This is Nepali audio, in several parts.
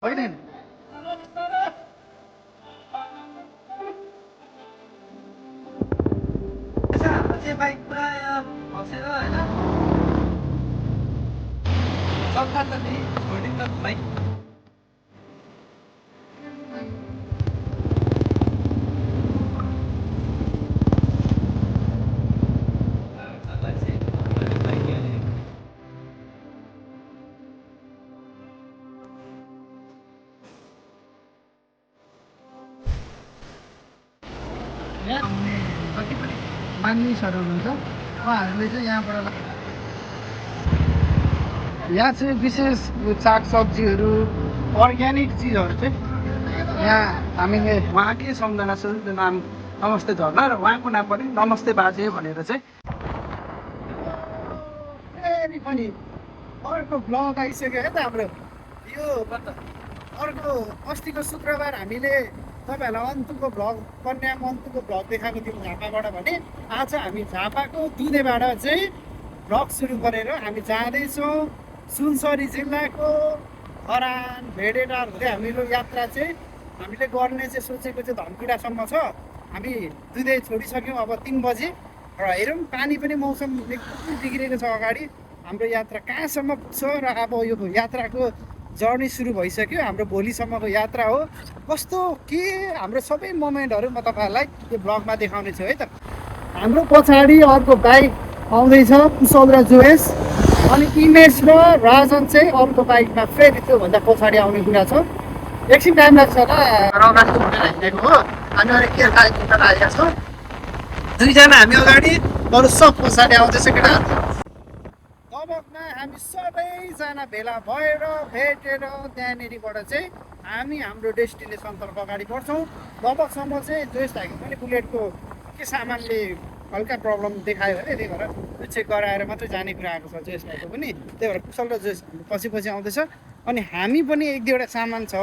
होइन नि हाम्रो चाहिँ बाइक पुरा फसेर होइन सफा त नि छोडिदिनु त बाइक यहाँ आउने जति पनि मानिसहरू हुनुहुन्छ उहाँहरूले चाहिँ यहाँबाट यहाँ चाहिँ विशेष यो सागसब्जीहरू अर्ग्यानिक चिजहरू चाहिँ यहाँ हामीले उहाँकै सम्झना छ नाम नमस्ते झरना र उहाँको नाम पनि नमस्ते बाजे भनेर चाहिँ फेरि पनि अर्को ब्लग आइसक्यो है त हाम्रो यो अर्को अस्तिको शुक्रबार हामीले तपाईँहरूलाई अन्तुको भ्लग कन्याम अन्तुको भ्लग देखाएको थियौँ झापाबाट भने आज हामी झापाको दुधेबाट चाहिँ भ्लग सुरु गरेर हामी जाँदैछौँ सुनसरी जिल्लाको खरान भेडेटार हुँदै हाम्रो यात्रा चाहिँ हामीले गर्ने चाहिँ सोचेको चाहिँ धनकुटासम्म छ हामी दुधे छोडिसक्यौँ अब 3 बजी र हेरौँ पानी पनि मौसम एकदमै बिग्रेको छ अगाडि हाम्रो यात्रा कहाँसम्म पुग्छ र अब यो यात्राको जर्नी सुरु भइसक्यो हाम्रो भोलिसम्मको यात्रा हो कस्तो के हाम्रो सबै मोमेन्टहरू म तपाईँहरूलाई यो ब्लगमा देखाउने छु है त हाम्रो पछाडि अर्को बाइक आउँदैछ कुशल र जुवेश अनि इमेज र राजन चाहिँ अर्को बाइकमा फेरि त्योभन्दा पछाडि आउने कुरा छ एकछिन टाइम लाग्छ होला रमाइलो भनेर हालिदिएको हो हामी अहिले के आइरहेको छौँ दुईजना हामी अगाडि अरू सब पछाडि आउँदैछ केटाहरू दबकमा हामी सबैजना भेला भएर भेटेर त्यहाँनिरबाट चाहिँ हामी हाम्रो डेस्टिनेसनतर्फ अगाडि बढ्छौँ दबकसम्म चाहिँ जोइस भाइको पनि बुलेटको के सामानले हल्का प्रब्लम देखायो भने त्यही भएर त्यो चेक गराएर मात्रै जाने कुरा आएको छ जोइस भाइको पनि त्यही भएर कुशल र जोइस पछि पछि आउँदैछ अनि हामी पनि 1-2वटा सामान छ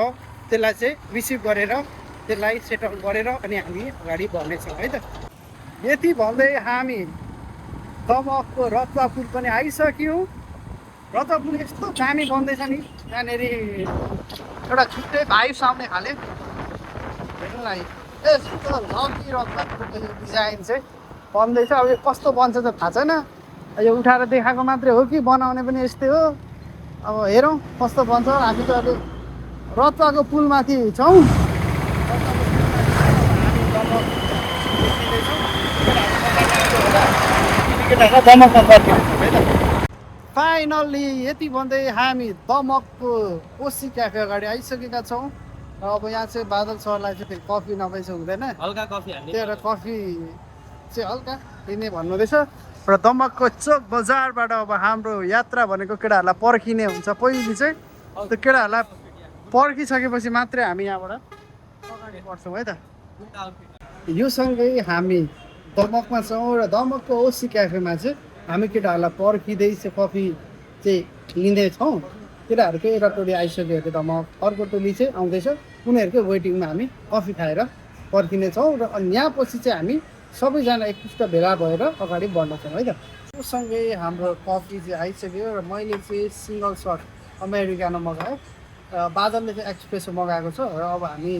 त्यसलाई चाहिँ रिसिभ गरेर त्यसलाई सेटल गरेर अनि हामी अगाडि बढ्नेछौँ है त यति भन्दै हामी दमकको रत्नपुर पनि आइसक्यौँ रत्नपुर यस्तो दामी बन्दैछ नि त्यहाँनिर एउटा छुट्टै भाइब्स आउने खाले हेर्नुलाई यस्तो लकी रत्नपुरको यो डिजाइन चाहिँ बन्दैछ अब यो कस्तो बन्छ त थाहा छैन यो उठाएर देखाएको मात्रै हो कि बनाउने पनि यस्तै हो अब हेरौँ कस्तो बन्छ हामी त अहिले रत्नको पुलमाथि छौँ फाइनल्ली यति भन्दै हामी दमकको कोसी क्याफे अगाडि आइसकेका छौँ र अब यहाँ चाहिँ बादल सरलाई चाहिँ फेरि कफी नभए चाहिँ हुँदैन हल्का कफी हाल्ने त्यही भएर कफी चाहिँ हल्का लिने भन्नुहुँदैछ र दमकको चोक बजारबाट अब हाम्रो यात्रा भनेको केटाहरूलाई पर्खिने हुन्छ पहिले चाहिँ त्यो केटाहरूलाई पर्खिसकेपछि मात्रै हामी यहाँबाट अगाडि बढ्छौँ है त यो सँगै हामी दमकमा छौँ र दमकको ओसी क्याफेमा चाहिँ हामी केटाहरूलाई पर्खिँदै चाहिँ कफी चाहिँ लिँदैछौँ केटाहरूको एउटा टोली आइसक्यो अरे दमक अर्को टोली चाहिँ आउँदैछ उनीहरूकै वेटिङमा हामी कफी खाएर पर्खिनेछौँ र अनि यहाँ पछि चाहिँ हामी सबैजना एकपुष्ट भेला भएर अगाडि बढ्नेछौँ है त त्योसँगै हाम्रो कफी चाहिँ आइसक्यो र मैले चाहिँ सिङ्गल सर्ट अमेरिकानो मगाएँ र बादलले चाहिँ एक्सप्रेसो मगाएको छ र अब हामी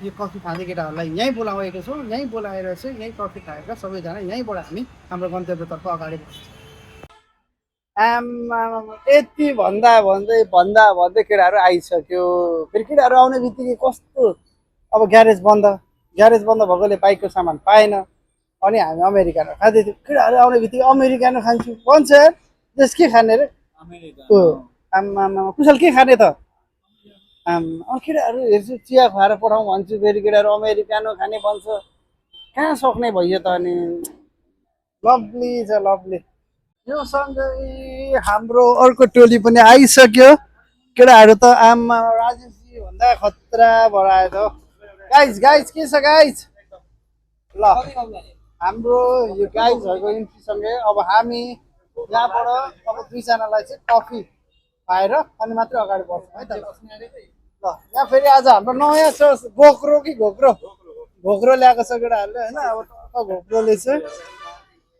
यो कफी खाने केटाहरूलाई यहीँ बोलाएको छौँ यहीँ बोलाएर चाहिँ यहीँ कफी खाएर सबैजना यहीँबाट हामी हाम्रो गन्तव्यतर्फ अगाडि बढ्छौँ आमा यति भन्दै केटाहरू आइसक्यो फेरि केटाहरू आउने बित्तिकै कस्तो अब ग्यारेज बन्द भएकोले बाइकको सामान पाएन अनि हामी अमेरिकानो खाँदै थियौँ केटाहरू आउने बित्तिकै अमेरिकानो खान्छु भन्छ जस के खाने रे आमा कुशल के खाने त केटाहरू हेर्छु चिया खुवाएर पठाउँ भन्छु फेरि केटाहरू अमेरिकानो खाने भन्छ कहाँ सक्ने भइयो त अनि लभली छ लभली यो सँगै हाम्रो अर्को टोली पनि आइसक्यो केटाहरू त आमा राजेशजी भन्दा खतरा भरायो त गाइज के छ गाइज ल हाम्रो यो गाइजहरूको इन्ट्रीसँगै अब हामी यहाँबाट अब दुईजनालाई चाहिँ कफी पाएर अनि मात्रै अगाडि बढ्छौँ है त ल यहाँ फेरि आज हाम्रो नयाँ छ बोक्रो कि घोक्रो ल्याएको छ केटाहरूले होइन अब घोक्रोले चाहिँ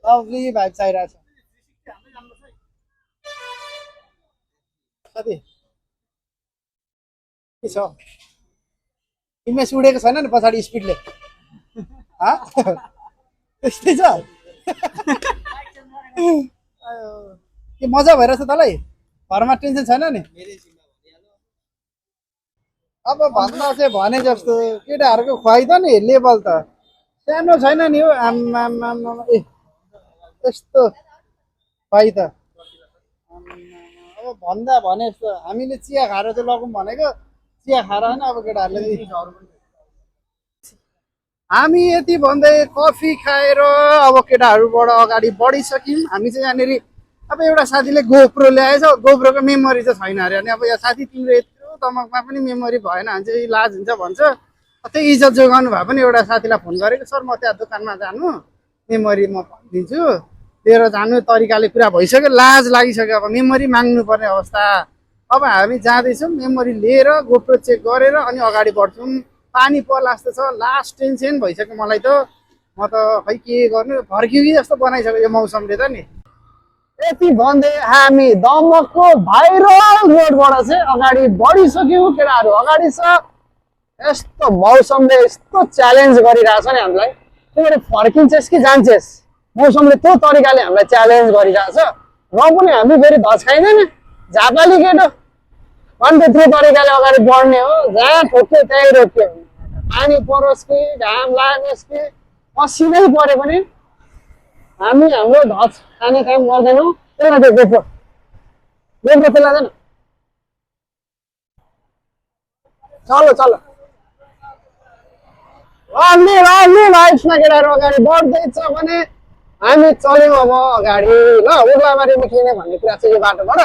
लभली भाइब चाहिरहेको छ कति के छ इमेज उडेको छैन नि पछाडि स्पिडले त्यस्तै छ के मजा भइरहेछ तँलाई घरमा टेन्सन छैन नि अब भन्दा चाहिँ भने जस्तो केटाहरूको खुवाइ त नि लेभल त सानो छैन नि हो आम्मामा ए त्यस्तो खुवाइ त अब भन्दा भने जस्तो हामीले चिया खाएर चाहिँ लगौँ भनेको चिया खाएर होइन अब केटाहरूले हामी यति भन्दै कफी खाएर अब केटाहरूबाट अगाडि बढिसक्यौँ हामी चाहिँ यहाँनिर अब एउटा साथीले गोप्रो ल्याएछ गोप्रोको मेमोरी चाहिँ छैन अरे अनि अब यो साथी तिम्रो यत्रो तमकमा पनि मेमोरी भएन भने चाहिँ लाज हुन्छ भन्छ त्यही इज्जत जोगाउनु भए पनि एउटा साथीलाई फोन गरेको सर म त्यहाँ दोकानमा जानु मेमोरी म भनिदिन्छु लिएर जानु तरिकाले कुरा भइसक्यो लाज लागिसक्यो अब मेमोरी माग्नु पर्ने अवस्था अब हामी जाँदैछौँ मेमोरी लिएर गोप्रो चेक गरेर अनि अगाडि बढ्छौँ पानी पर्ला जस्तो छ लास्ट टेन्सन भइसक्यो मलाई त म त खै के गर्नु फर्क्यो कि जस्तो बनाइसक्यो यो मौसमले त नि यति भन्दै हामी दमकको भाइरल रोडबाट चाहिँ अगाडि बढिसक्यौँ केटाहरू अगाडि छ यस्तो मौसमले यस्तो च्यालेन्ज गरिरहेछ नि हामीलाई तिमीले फर्किन्छस् कि जान्छस् मौसमले त्यो तरिकाले हामीलाई च्यालेन्ज गरिरहेछ र पनि हामी फेरि धस्काइँदैन झापाली केटो 1 2 3 तरिकाले अगाडि बढ्ने हो जहाँ ठोक्यो त्यहीँ रोक्यो पानी परोस् कि घाम लागोस् कि पसिनै परे पनि हामी हाम्रो धस खाने काम गर्दैनौँ त्यसलाई त्यो गोप्रो त्यसलाई जान चलो चलो रल्ली लाइट्समा केटाहरू अगाडि बढ्दैछ भने हामी चल्यौँ अब अगाडि ल उर्लाबारी निक्लिने भन्ने कुरा चाहिँ यो बाटोबाट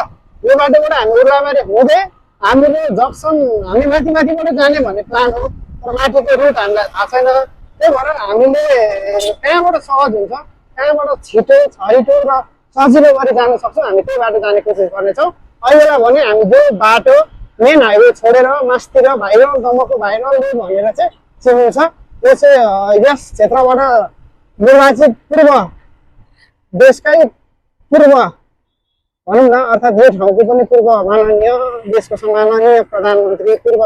हामी उर्लाबारी हुँदै हामीले जक्सन हामी माथिबाट जाने भन्ने प्लान हो तर माथिको रुट हामीलाई थाहा छैन त्यही भएर हामीले कहाँबाट सहज हुन्छ कहाँबाट छिटो छरिटो र सजिलो गरी जान सक्छौँ हामी त्यही बाटो जाने कोसिस गर्नेछौँ अहिलेलाई भने हामी जो बाटो मेन हाइवे छोडेर मास्तिर भाइरल दमकको भाइरल भनेर चाहिँ चिनिन्छ यो चाहिँ यस क्षेत्रबाट निर्वाचित पूर्व देशकै पूर्व भनौँ न अर्थात् यो ठाउँको पनि पूर्व माननीय देशको सम्माननीय प्रधानमन्त्री पूर्व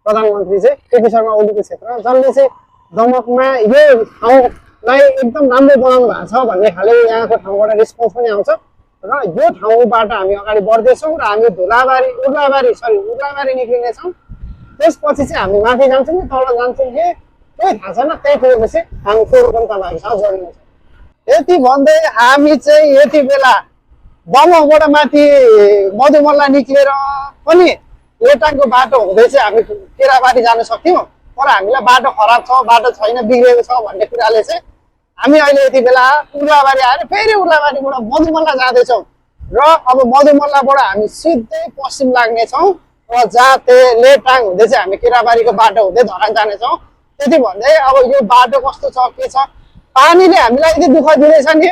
प्रधानमन्त्री चाहिँ केपी शर्मा ओलीको क्षेत्र जसले चाहिँ दमकमा यो ठाउँलाई एकदम राम्रो बनाउनु भएको छ भन्ने खाले यहाँको ठाउँबाट रेस्पोन्स पनि आउँछ र यो ठाउँबाट हामी अगाडि बढ्दैछौँ र हामी उर्लाबारी निक्लिनेछौँ त्यसपछि चाहिँ हामी माथि जान्छौँ कि तल जान्छौँ कि केही थाहा छैन त्यही पुगेपछि हामी फेरि पनि तपाईँहरूसँग जोडिनेछौँ यति भन्दै हामी चाहिँ यति बेला दमकबाट माथि मधुमल्ला निक्लेर पनि लेटाङको बाटो हुँदै चाहिँ हामी केराबारी जान सक्थ्यौँ तर हामीलाई बाटो खराब छ बाटो छैन बिग्रेको छ भन्ने कुराले चाहिँ हामी अहिले यति बेला उर्लाबारी आएर फेरि उर्लाबारीबाट मधुमल्ला जाँदैछौँ र अब मधुमल्लाबाट हामी सिधै पश्चिम लाग्नेछौँ र जहाँ लेटाङ हुँदै चाहिँ हामी केराबारीको बाटो हुँदै धरान जानेछौँ त्यति भन्दै अब यो बाटो कस्तो छ के छ पानीले हामीलाई यति दुःख दिँदैछ नि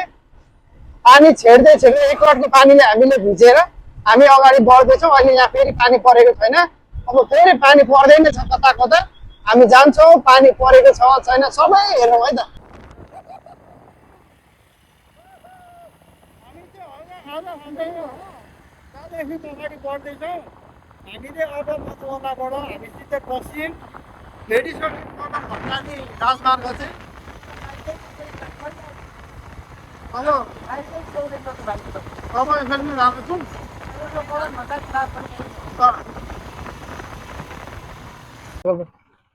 पानी छेड्दै एकलटको पानीले हामीले भिजेर हामी अगाडि बढ्दैछौँ अहिले यहाँ फेरि पानी परेको छैन अब फेरि पानी पर्दैन छ कता कता हामी जान्छौँ पानी परेको छ छैन सबै हेरौँ है त अगाडि बढ्दैछौँ हामीले अब मधुमल्लाबाट हामी सिधै पश्चिम भेटिसक्यौँ राजमार्ग चाहिँ अब यसरी नै जाँदैछौँ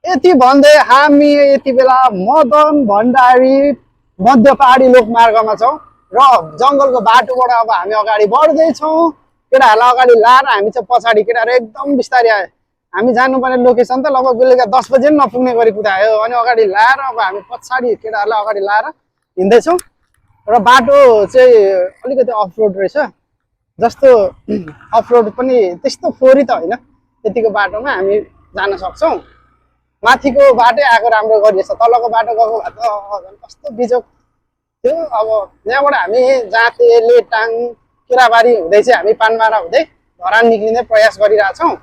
यति भन्दै हामी यति बेला मदन भण्डारी मध्य पहाडी लोकमार्गमा छौँ र जङ्गलको बाटोबाट अब हामी अगाडि बढ्दैछौँ केटाहरूलाई अगाडि लाएर हामी चाहिँ पछाडि केटाहरू एकदम बिस्तारै आयो हामी जानुपर्ने लोकेसन त लगभग बेलुका 10 बजे पनि नपुग्ने गरी कुदायो अनि अगाडि लाएर अब हामी पछाडि केटाहरूलाई अगाडि लाएर हिँड्दैछौँ र बाटो चाहिँ अलिकति अफ रोड रहेछ जस्तो अफ रोड पनि त्यस्तो फोहोरी त होइन त्यतिको बाटोमा हामी जान सक्छौँ माथिको बाटै आएको राम्रो गरिएछ तलको बाटो गएको भए त कस्तो बिजोग थियो अब यहाँबाट हामी जाँते लेटाङ केराबारी हुँदै चाहिँ हामी पानमारा हुँदै धरान निक्लिने प्रयास गरिरहेछौँ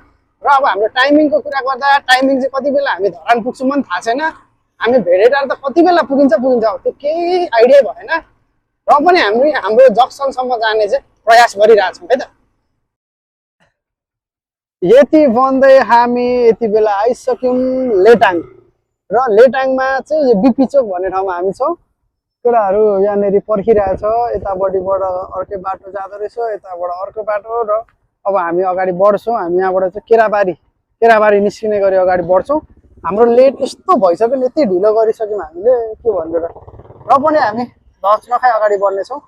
र अब हाम्रो टाइमिङको कुरा गर्दा टाइमिङ चाहिँ कति बेला हामी धरान पुग्छौँ पनि थाहा छैन हामी भेडेटार त कति बेला पुगिन्छ त्यो केही आइडिया भएन र पनि हाम्रो जक्सनसम्म जाने चाहिँ प्रयास गरिरहेछौँ है त यति भन्दै हामी यति बेला आइसक्यौँ लेटाङ र लेटाङमा चाहिँ यो बिपी चोक भन्ने ठाउँमा हामी छौँ। केटाहरू यहाँनिर पर्खिरहेछ, यतापट्टिबाट अर्कै बाटो जाँदो रहेछ, यताबाट अर्को बाटो र अब हामी अगाडि बढ्छौँ। हामी यहाँबाट चाहिँ केराबारी निस्किने गरी अगाडि बढ्छौँ। हाम्रो लेट यस्तो भइसक्यो, यति ढिलो गरिसक्यौँ हामीले के भन्नु र पनि हामी धच नखाइ अगाडि बढ्नेछौँ।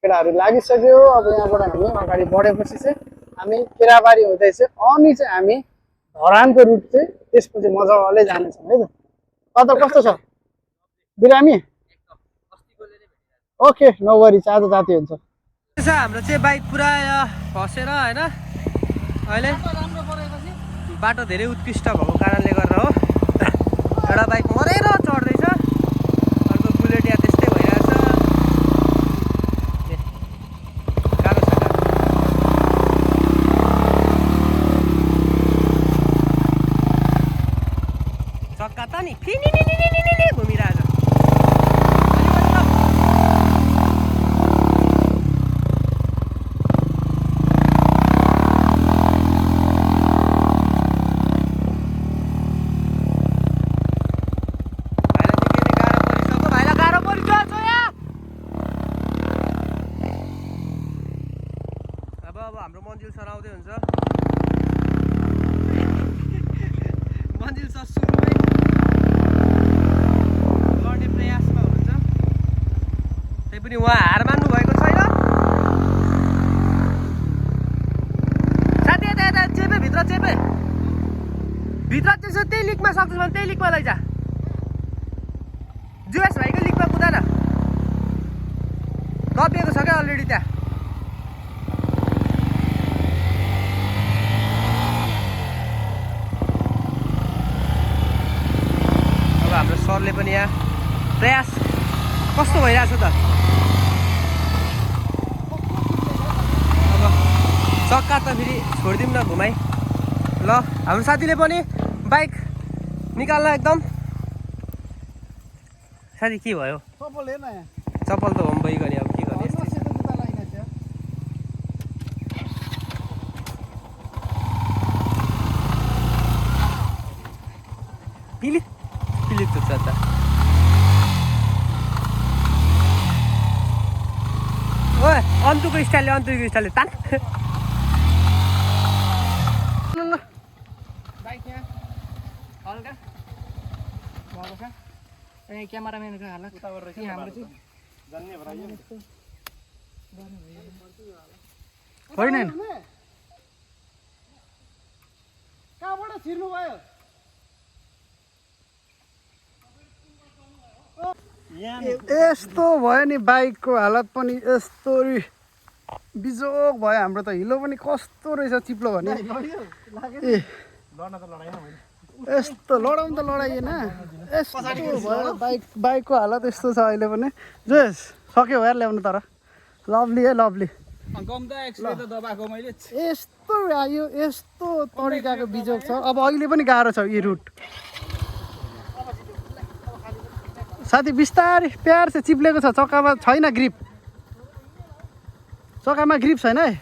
केटाहरू लागिसक्यो। अब यहाँबाट हामी अगाडि बढेपछि चाहिँ हामी केराबारी हुँदै चाहिँ अनि चाहिँ हामी धरानको रुट चाहिँ त्यसपछि मजाले जानेछौँ है त। त कस्तो छ बिरामी? ओके नो वरिज, आज जाति हुन्छ। हाम्रो चाहिँ बाइक पुरा फसेर होइन, अहिले बाटो धेरै उत्कृष्ट भएको कारणले गर्दा हो एउटा बाइक मरेर चढ्दैछ, अर्को बुलेट या त्यस्तै भइरहेछ। गाह्रो छ गाह्रो। चक्का त नि फिनी घुमिरहेछ। अब हाम्रो मन्जिल सर आउँदै हुन्छ। मन्जिल सर सुरुमै लड्ने प्रयासमा हुनुहुन्छ, तैपनि उहाँ हार मान्नु भएको छैन। साथी यता चेपे भित्र चेपे भित्र त्यसो त्यही लिकमा सक्छस् भने त्यही लिकमा लैजा। जुएस भाइको लिकमा कुदा न, दबिएको छ क्या अलरेडी त्यहाँ। हाम्रो सरले पनि यहाँ प्रयास कस्तो भइरहेछ त। अब चक्का त फेरि छोडिदिउँ न घुमाइ। ल हाम्रो साथीले पनि बाइक निकाल्न एकदम। साथी के भयो? चप्पल हेर्न यहाँ, चप्पल त होम भइगयो नि, अब के गर्ने? पिलित छ त। ओए अन्तुको स्टाइलले तान। बाइक यहाँ हल्का भएको छ। यहाँ क्यामेराम्यानको हालत हाम्रो चाहिँ होइन कहाँबाट छिर्नु भयो? यस्तो भयो नि, बाइकको हालत पनि यस्तो बिजोग भयो। हाम्रो त हिलो पनि कस्तो रहेछ चिप्लो भने ए यस्तो लडाउनु त लडाइएन, यस्तो भयो बाइकको हालत यस्तो छ अहिले पनि। जोस सक्यो यार ल्याउनु, तर लभली है लभली। यस्तो आयो, यस्तो तरिकाको बिजोग छ। अब अहिले पनि गाह्रो छ यो रुट। साथी बिस्तारै प्यार चाहिँ चिप्लेको छ, चक्कामा छैन ग्रिप, चक्कामा ग्रिप छैन है।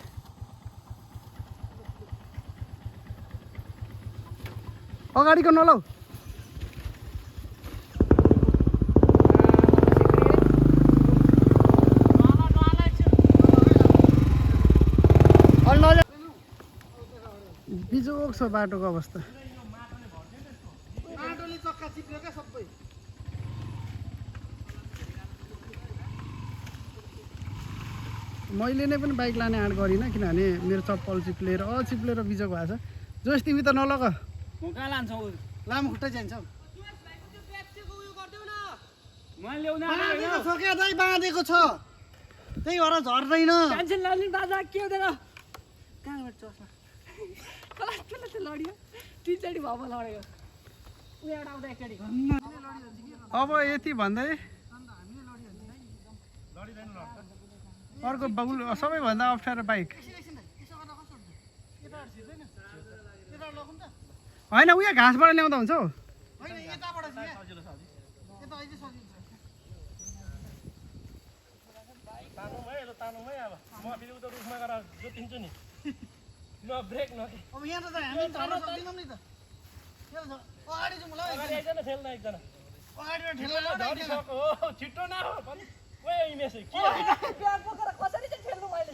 अगाडिको नलौ। बिजोग छ बाटोको अवस्था। बाटोले चक्का चिप्ल्यो क्या सबै। मैले नै पनि बाइक लाने आँट गरिनँ, किनभने मेरो चप्पल चिप्लेर बिजोग भएको छ। जोस् तिमी त नलग, म कहाँ लान्छौ? लामो खुट्टा जान्छ। बाँधेको छ, त्यही भएर झर्दैन। टेन्सन लाग्ने दादा के हुँदैन। कहाँबाट चस्मा लड्यो, तिनचोटि भए लडेको। उयोबाट आउँदा एकचोटि अब यति भन्दै अर्को बाबुल सबैभन्दा अप्ठ्यारो बाइक होइन, उयो घाँसबाट ल्याउँदा हुन्छ हौ। नो ब्रेक नो अब यहाँ त हामी झर्न सक्दैनौँ नि त यहाँ त अगाडि जाउँ ल अगाडि एकजना ठेल्दा एकजना अगाडिबाट ठेल्ला झरिसक्यो हो छिटो न हो पनि ओए इमेज के प्याज बोकेर कसरी चाहिँ ठेल्नु मैले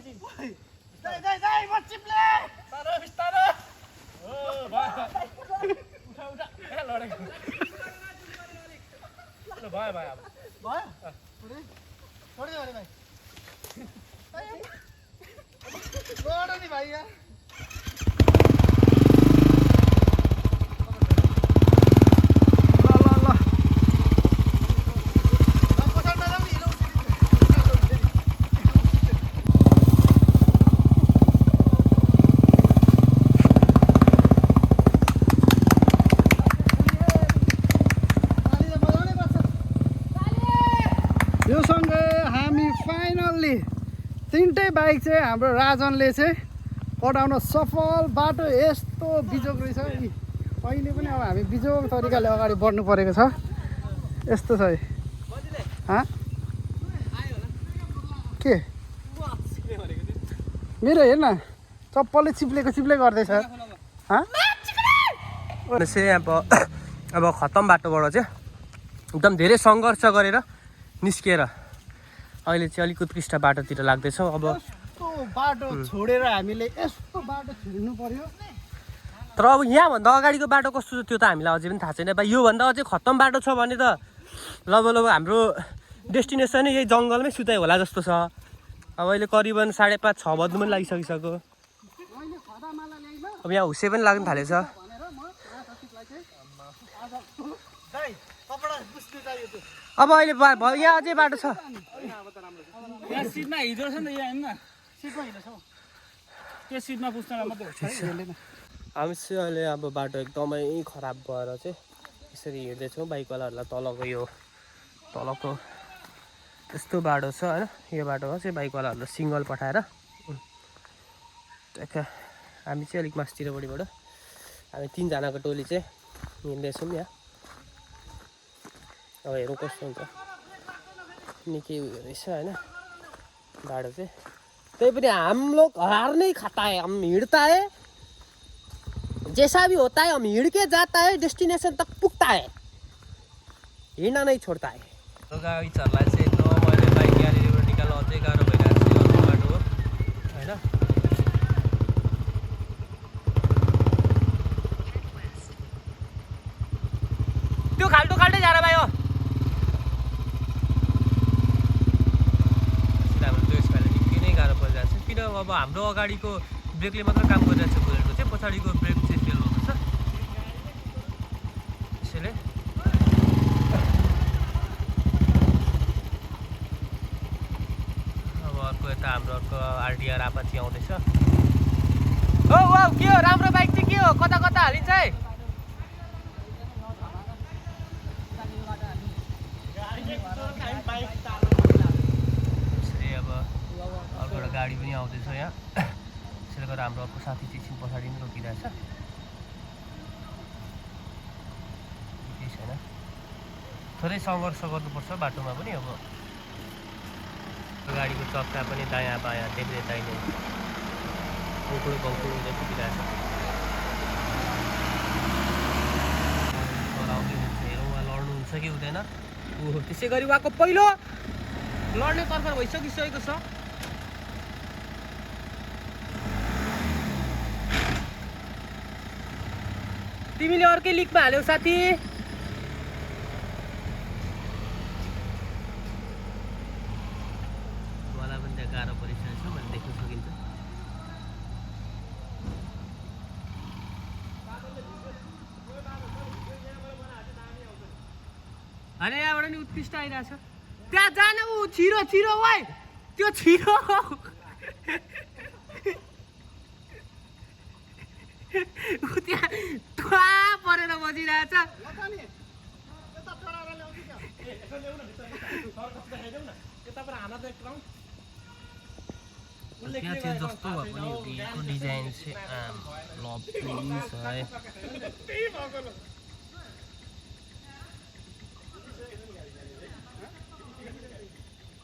चाहिँ दाइ म चिप्ले बिस्तारो बिस्तारो हो भयो उठा उठा ए लडेको ल भयो भयो अब भयो छोडिदियो अरे भाइ लड नि भाइ यार योसँगै हामी फाइनल्ली तिनटै बाइक चाहिँ हाम्रो राजनले चाहिँ कटाउन सफल बाटो यस्तो बिजोग रहेछ यी अहिले पनि अब हामी बिजोग तरिकाले अगाडि बढ्नु परेको छ यस्तो छ है के मेरो हेर्न चप्पलले चिप्ले गर्दैछ चाहिँ अब खत्तम बाटोबाट चाहिँ एकदम धेरै सङ्घर्ष गरेर निस्किएर अहिले चाहिँ अलिक उत्कृष्ट बाटोतिर लाग्दैछौँ अब यस्तो बाटो छोडेर हामीले यस्तो बाटो छिर्नु पर्यो तर अब यहाँभन्दा अगाडिको बाटो कस्तो छ त्यो त हामीलाई अझै पनि थाहा छैन भाइ योभन्दा अझै खत्तम बाटो छ भने त लगभग हाम्रो डेस्टिनेसनै यही जङ्गलमै सुताइ होला जस्तो छ अब अहिले करिबन 5:30 6 बज्नु पनि लागिसकिसक्यो अब यहाँ हुसे पनि लाग्नु थालेछ अब अहिले यहाँ अझै बाटो छ सिटमा हिँड्दो रहेछ नि त यहाँ हेर्नु न सिटमा हिँड्दैछ त्यो सिटमा पुस्तालाई मात्रै हामी चाहिँ अहिले अब बाटो एकदमै खराब भएर चाहिँ यसरी हिँड्दैछौँ बाइकवालाहरूलाई तलको यो तलको यस्तो बाटो छ होइन यो बाटोमा चाहिँ बाइकवालाहरूलाई सिङ्गल पठाएर हामी चाहिँ अलिक मास्तिरपट्टिबाट हामी 3 जनाको टोली चाहिँ हिँड्दैछौँ यहाँ अब हेरौँ कस्तो हुन्छ निकै उयो रहेछ होइन बाटो चाहिँ त्यही पनि हम लोग हार नहीं खाता है हम हिँडता है जैसा भी होता है हम हिँड के जाता है डेस्टिनेसन तक पुग्ता है हिँड्न नहीं छोड्ता है गाडीहरूलाई चाहिँ एकदम अहिले बाइक यहाँनिरबाट निकाल्न अझै गाह्रो भइरहेको छ अर्को बाटो हो होइन त्यो खाल्टो खाल्टै जा रहा भाइ हो किन अब हाम्रो अगाडिको ब्रेकले मात्र काम गरिरहेको छ बुलेटको चाहिँ पछाडिको ब्रेक चाहिँ फेल हुँदैछ त्यसैले अब अर्को यता हाम्रो अर्को आरडिआर आपाची आउँदैछ हो हो के हो राम्रो बाइक चाहिँ के हो कता कता हालिन्छ है गाडी पनि आउँदैछ यहाँ त्यसले गर्दा हाम्रो अर्को साथी चाहिँ एकछिन पछाडि पनि रोकिरहेछ केही छैन थोरै सङ्घर्ष गर्नुपर्छ बाटोमा पनि अब गाडीको चक्का पनि दायाँ बायाँ देब्रे दाहिने उकुडु बङ्कुडु हुँदै पुगिरहेछ चलाउँदै हुन्छ हेरौँ उहाँ लड्नुहुन्छ कि हुँदैन ऊ त्यसै गरी उहाँको पहिलो लड्ने तर्फर भइसकिसकेको छ तिमीले अर्कै लिकमा हाल्यौ साथी मलाई पनि त्यहाँ गाह्रो परिसकेको छ मैले देख्न सकिन्छ होइन यहाँबाट नि उत्कृष्ट आइरहेछ त्यहाँ जान ऊ छिरो छिरो वाइ त्यो छिरो त्यहाँ टुवा परेर बजिरहेछ त्यहाँ चाहिँ जस्तो भए पनि भिडको डिजाइन चाहिँ लभली छ है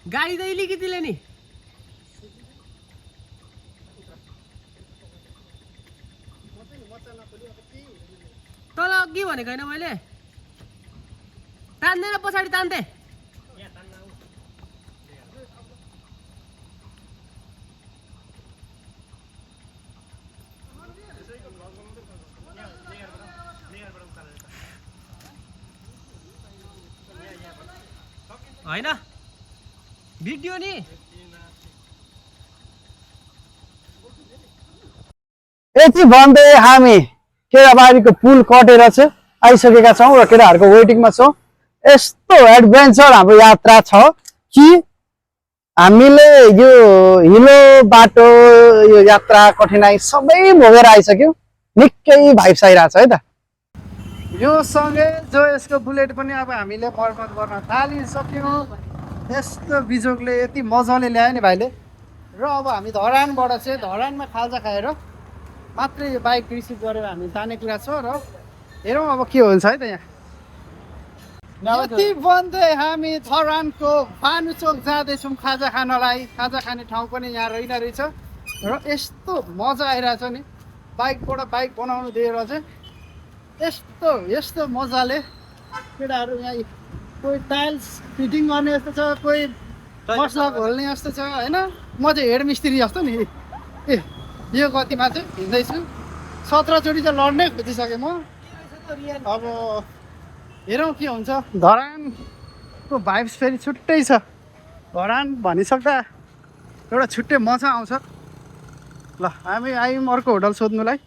गाडी त अलिकतिले नि तल अघि भनेको होइन मैले तान्दैन पछाडि तान्थे होइन भिडियो नि यति भन्दै हामी केराबारीको पुल कटेर चाहिँ आइसकेका छौँ र केटाहरूको वेटिङमा छौँ। यस्तो एडभेन्चर हाम्रो यात्रा छ कि हामीले यो हिलो बाटो यो यात्रा कठिनाइ सबै भोगेर आइसक्यौँ। निकै भाइब्स आइरहेछ है त। यो सँगै जो यसको बुलेट पनि अब हामीले मर्मत गर्न थालिसक्यौँ। यस्तो बिजोगले यति मजाले ल्यायो नि भाइले। र अब हामी धरानबाट चाहिँ धरानमा खाजा खाएर मात्रै यो बाइक रिसिभ गरेर हामी जाने कुरा छ र हेरौँ अब के हुन्छ है त यहाँ। यति भन्दै हामी धरानको भानुचोक जाँदैछौँ खाजा खानलाई। खाजा खाने ठाउँ पनि यहाँ रहेछ र यस्तो मजा आइरहेछ नि बाइकबाट बाइक बनाउनु दिएर चाहिँ यस्तो यस्तो मजाले केटाहरू यहाँ कोही टाइल्स फिटिङ गर्ने जस्तो छ, कोही मसला घोल्ने जस्तो छ होइन। म चाहिँ हेड मिस्त्री जस्तो नि ए यो गतिमा चाहिँ हिँड्दैछु। 17 चोटि त लड्नै खोजिसकेँ म। अब हेरौँ के हुन्छ। धरानको भाइब्स फेरि छुट्टै छ। धरान भनिसक्दा एउटा छुट्टै मजा आउँछ। ल हामी आयौँ अर्को होटल सोध्नुलाई।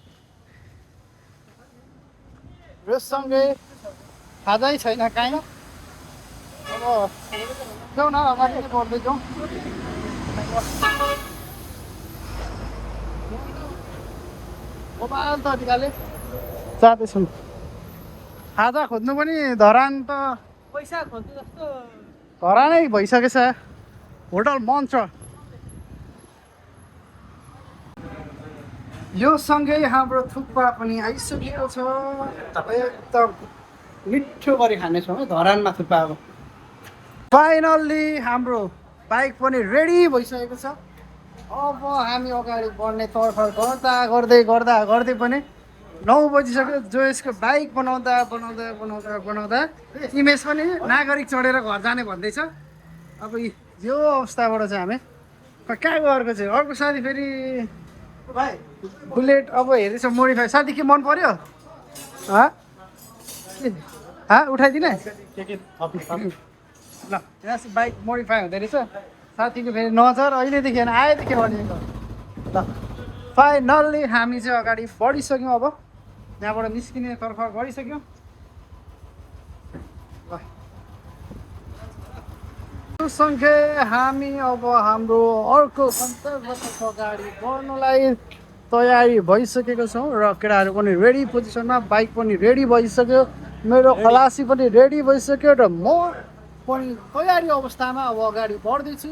रोजसँगै खाजै छैन काहीँ। अब जाउँ न अगाडि नै बढ्दै जाउँ। मोबाइल तरिकाले जाँदैछौँ। खाजा खोज्नु पनि धरान त पैसा खोज्नु जस्तो धरानै भइसकेछ। होटल मञ्च यो सँगै हाम्रो थुक्पा पनि आइसकेको छ। एकदम मिठो गरी खानेछौँ है धरानमा थुक्पा। अब फाइनल्ली हाम्रो बाइक पनि रेडी भइसकेको छ। अब हामी अगाडि बढ्ने तर्फर गर्दै पनि 9 बजिसक्यो। जो यसको बाइक बनाउँदा इमेज पनि नागरिक चढेर घर जाने भन्दैछ। अब यो अवस्थाबाट चाहिँ हामी कहाँ गएको चाहिँ अर्को साथी फेरि बुलेट अब हेर्दैछ मोडिफाई। साथी के मन पर्यो? उठाइदिने ल यहाँ बाइक मोडिफाई हुँदो रहेछ। साथीको फेरि नजर अहिलेदेखि आएदेखि भनेको। ल फाइनल्ली हामी चाहिँ अगाडि बढिसक्यौँ। अब यहाँबाट निस्किने तर्फ गरिसक्यौँ। यो सँगै हामी अब हाम्रो अर्को गन्तव्यतर्फ अगाडि बढ्नुलाई तयारी भइसकेको छौँ र केटाहरू पनि रेडी पोजिसनमा, बाइक पनि रेडी भइसक्यो, मेरो खलासी पनि रेडी भइसक्यो र म पनि तयारी अवस्थामा अब अगाडि बढ्दैछु।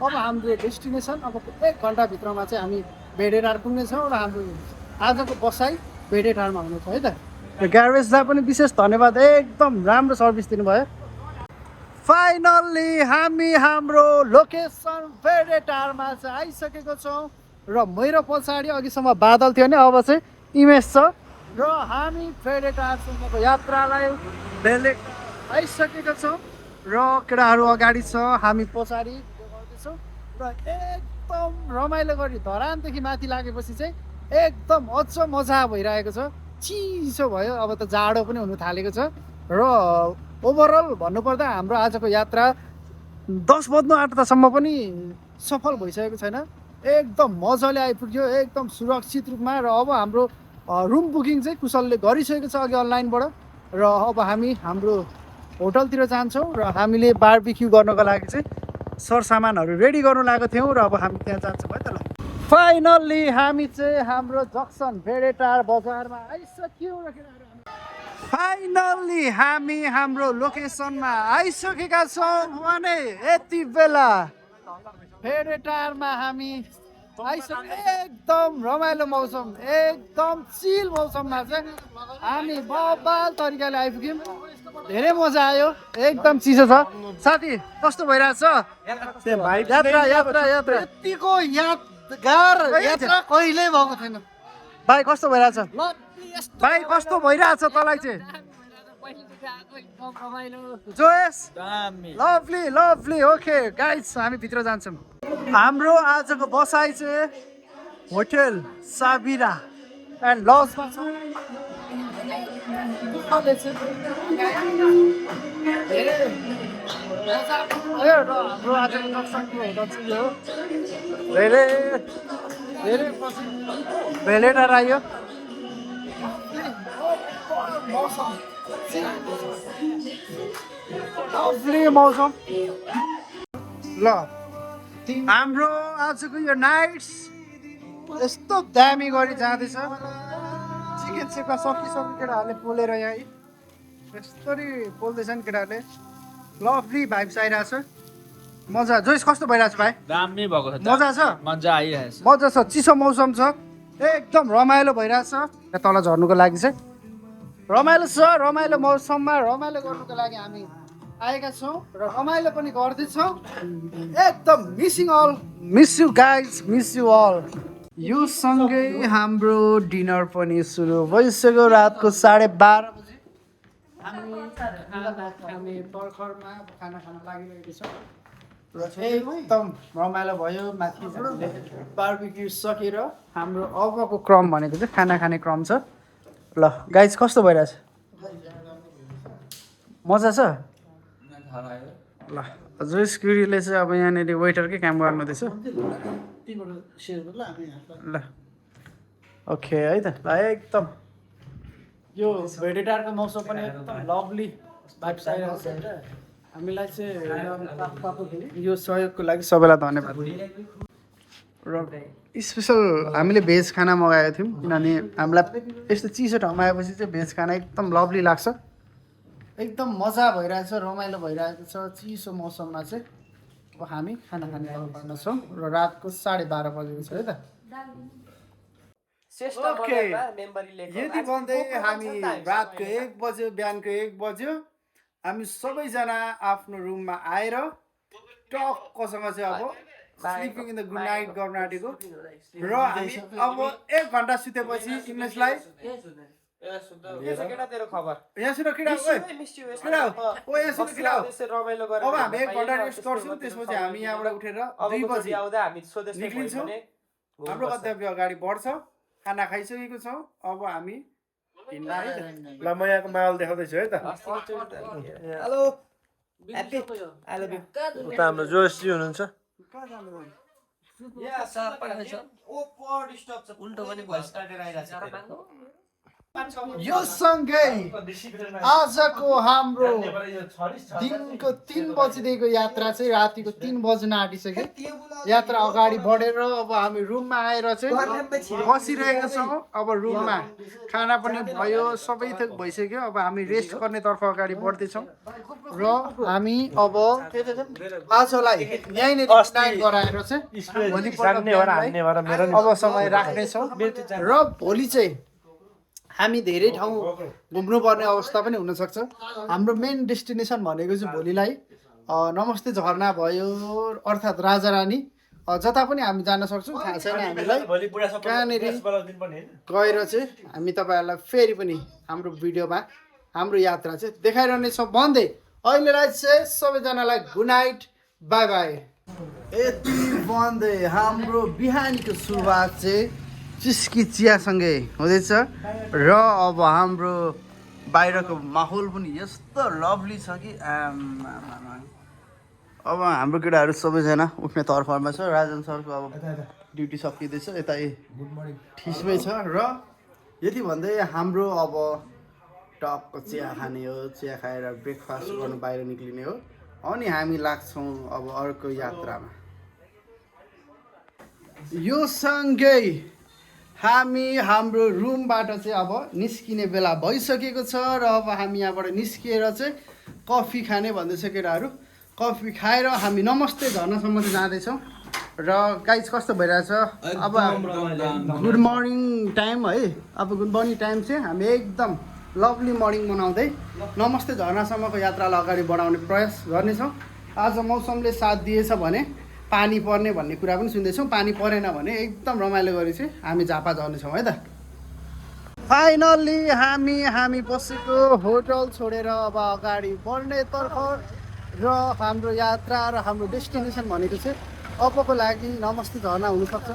अब हाम्रो डेस्टिनेसन अब 1 घन्टाभित्रमा चाहिँ हामी भेडेटार पुग्नेछौँ र हाम्रो आजको बसाइ भेडेटारमा हुनेछ है त। ग्यारेजलाई पनि विशेष धन्यवाद, एकदम राम्रो सर्भिस दिनुभयो। फाइनल्ली हामी हाम्रो लोकेसन भेडेटारमा चाहिँ आइसकेको छौँ र मेरो पछाडि अघिसम्म बादल थियो नि अब चाहिँ इमेज छ र हामी भेडेटारसम्मको यात्रालाई आइसकेका छौँ र केटाहरू अगाडि छ, हामी पछाडि गर्दैछौँ र एकदम रमाइलो गरी धरानदेखि माथि लागेपछि चाहिँ एकदम अझ मजा भइरहेको छ। चिसो भयो, अब त जाडो पनि हुनु थालेको छ र ओभरअल भन्नुपर्दा हाम्रो आजको यात्रा 10 बज्नु आँट्दासम्म पनि सफल भइसकेको छैन। एकदम मजाले आइपुग्यो, एकदम सुरक्षित रूपमा। र अब हाम्रो रुम बुकिङ चाहिँ कुशलले गरिसकेको छ अघि अनलाइनबाट र अब हामी हाम्रो होटलतिर जान्छौँ र हामीले बारबिक्यू गर्नको लागि चाहिँ सरसामानहरू रेडी गर्नु लागेको थियौँ र अब हामी त्यहाँ जान्छौँ है त। ल फाइनल्ली हामी चाहिँ हाम्रो जक्सन भेडेटार बजारमा आइसक्यौँ र फाइनल्ली हामी हाम्रो लोकेसनमा आइसकेका छौँ भने यति बेला भेडेटारमा हामी आइसक्यौँ। एकदम रमाइलो मौसम, एकदम चिल मौसममा चाहिँ हामी बबाल तरिकाले आइपुग्यौँ। धेरै मजा आयो, एकदम चिसो छ। साथी कस्तो भइरहेछ? यात्रा यतिको यादगार यात्रा कहिल्यै भएको थिएन। भाइ कस्तो भइरहेछ भाइ कस्तो भइरहेछ तँलाई चाहिँ Joyce lovely lovely okay guys हामी भित्र जान्छौँ हाम्रो आजको बसाइ चाहिँ होटल साबिरा एन्ड लजमा छ हाम्रो आजको दर्शकको होटल चाहिँ यो धेरै धेरै भेलेटर आयो मौसम ल हाम्रो आजको यो नाइट्स यस्तो दामी गरी जाँदैछ चिकन सेपमा सकिसक्यो केटाहरूले पोलेर यहाँ यस्तरी पोल्दैछन् केटाहरूले लभली भाइब्स आइरहेछ मजा जोइस कस्तो भइरहेछ भाइ दामी भएको छ मजा छ मजा आइरहेछ मजा छ चिसो मौसम छ एकदम रमाइलो भइरहेछ तल झर्नुको लागि चाहिँ रमाइलो छ रमाइलो मौसममा रमाइलो गर्नुको लागि हामी आएका छौँ र रमाइलो पनि गर्दैछौँ एकदम miss you guys miss you all यो सँगै हाम्रो डिनर पनि सुरु भइसक्यो रातको 12:30 बजे हामी पर्खरमा खाना खान लागिरहेको छौँ र एकदम रमाइलो भयो माथि हामीले बार्बिक्यू सकेर हाम्रो अबको क्रम भनेको चाहिँ खाना खाने क्रम छ ल गाइज कस्तो भइरहेछ मजा छ ल जोइस क्युरीले चाहिँ अब यहाँनिर वेटरकै काम गर्नुहुँदैछ ल ओके है त ल एकदम यो भेडेटारको मौसम पनि एकदम लभली भाइब्स आइरहेको छ हामीलाई चाहिँ यो सहयोगको लागि सबैलाई धन्यवाद र स्पेसल हामीले भेज खाना मगाएको थियौँ किनभने हामीलाई यस्तो चिसो ठाउँमा आएपछि चाहिँ भेज खाना एकदम लभली लाग्छ एकदम मजा भइरहेछ रमाइलो भइरहेको छ चिसो मौसममा चाहिँ अब हामी खाना खाने तर्फमा छौँ र रातको 12:30 बजेको छ है त ओके यति भन्दै हामी रातको 1 बज्यो बिहानको 1 बज्यो हामी सबैजना आफ्नो रुममा आएर टक्कसँग चाहिँ अब sleeping in the good night गर्न आँटेको र हामी अब 1 घन्टा सुतेपछि इङ्ग्लिसलाई यहाँ सुन केटा अब हामी 1 घन्टा रेस्ट गर्छौँ त्यसपछि हामी यहाँबाट उठेर 2 बजी निक्लिन्छौँ हाम्रो गन्तव्य अगाडि बढ्छ खाना खाइसकेको छौँ अब हामी ल म यहाँको माहौल देखाउँदैछु है त हेलो उता हाम्रो जोशी हुनुहुन्छ उल्टो पनि भोइस काटेर आइरहेको छ यो सँगै आजको हाम्रो दिनको 3 बजीदेखिको यात्रा चाहिँ रातिको 3 बज्न आँटिसक्यो यात्रा अगाडि बढेर अब हामी रुममा आएर चाहिँ बसिरहेका छौँ अब रुममा खाना पनि भयो सबै थोक भइसक्यो अब हामी रेस्ट गर्ने तर्फ अगाडि बढ्दैछौँ र हामी अब आजलाई यहीँनिर स्टार्ट गराएर चाहिँ भोलिपल्ट अब समय राख्नेछौँ र भोलि चाहिँ हामी धेरै ठाउँ घुम्नुपर्ने अवस्था पनि हुनसक्छ हाम्रो मेन डेस्टिनेसन भनेको चाहिँ भोलिलाई नमस्ते झरना भयो अर्थात् राजारानी जता पनि हामी जान सक्छौँ थाहा छैन हामीलाई कहाँनिर गएर चाहिँ हामी तपाईँहरूलाई फेरि पनि हाम्रो भिडियोमा हाम्रो यात्रा चाहिँ देखाइरहनेछौँ भन्दै अहिलेलाई चाहिँ सबैजनालाई गुड नाइट बाई बाई यति भन्दै हाम्रो बिहानीको सुरुवात चाहिँ चिस्की चियासँगै हुँदैछ र अब हाम्रो बाहिरको माहौल पनि यस्तो लभली छ कि अब हाम्रो केटाहरू सबैजना उठ्ने तर्फमा छ राजन सरको अब ड्युटी सकिँदैछ यता गुड मर्निङ ठिसमै छ र यति भन्दै हाम्रो अब टक्क चिया खाने हो चिया खाएर ब्रेकफास्ट गर्नु बाहिर निक्लिने हो अनि हामी लाग्छौँ अब अर्को यात्रामा यो सँगै हामी हाम्रो रुमबाट चाहिँ अब निस्किने बेला भइसकेको छ र अब हामी यहाँबाट निस्किएर चाहिँ कफी खाने भन्दैछ केटाहरू कफी खाएर हामी नमस्ते झर्नासम्म चाहिँ जाँदैछौँ र गाइस कस्तो भइरहेछ अब गुड मर्निङ टाइम है अब गुड मर्निङ टाइम चाहिँ हामी एकदम लभली मर्निङ मनाउँदै नमस्ते झर्नासम्मको यात्रालाई अगाडि बढाउने प्रयास गर्नेछौँ आज मौसमले साथ दिएछ भने पानी पर्ने भन्ने कुरा पनि सुन्दैछौँ पानी परेन भने एकदम रमाइलो गरी चाहिँ हामी झापा झर्नेछौँ है त फाइनल्ली हामी बसेको होटल छोडेर अब अगाडि बढ्नेतर्फ र हाम्रो यात्रा र हाम्रो डेस्टिनेसन भनेको चाहिँ अबको लागि नमस्ते झरना हुनसक्छ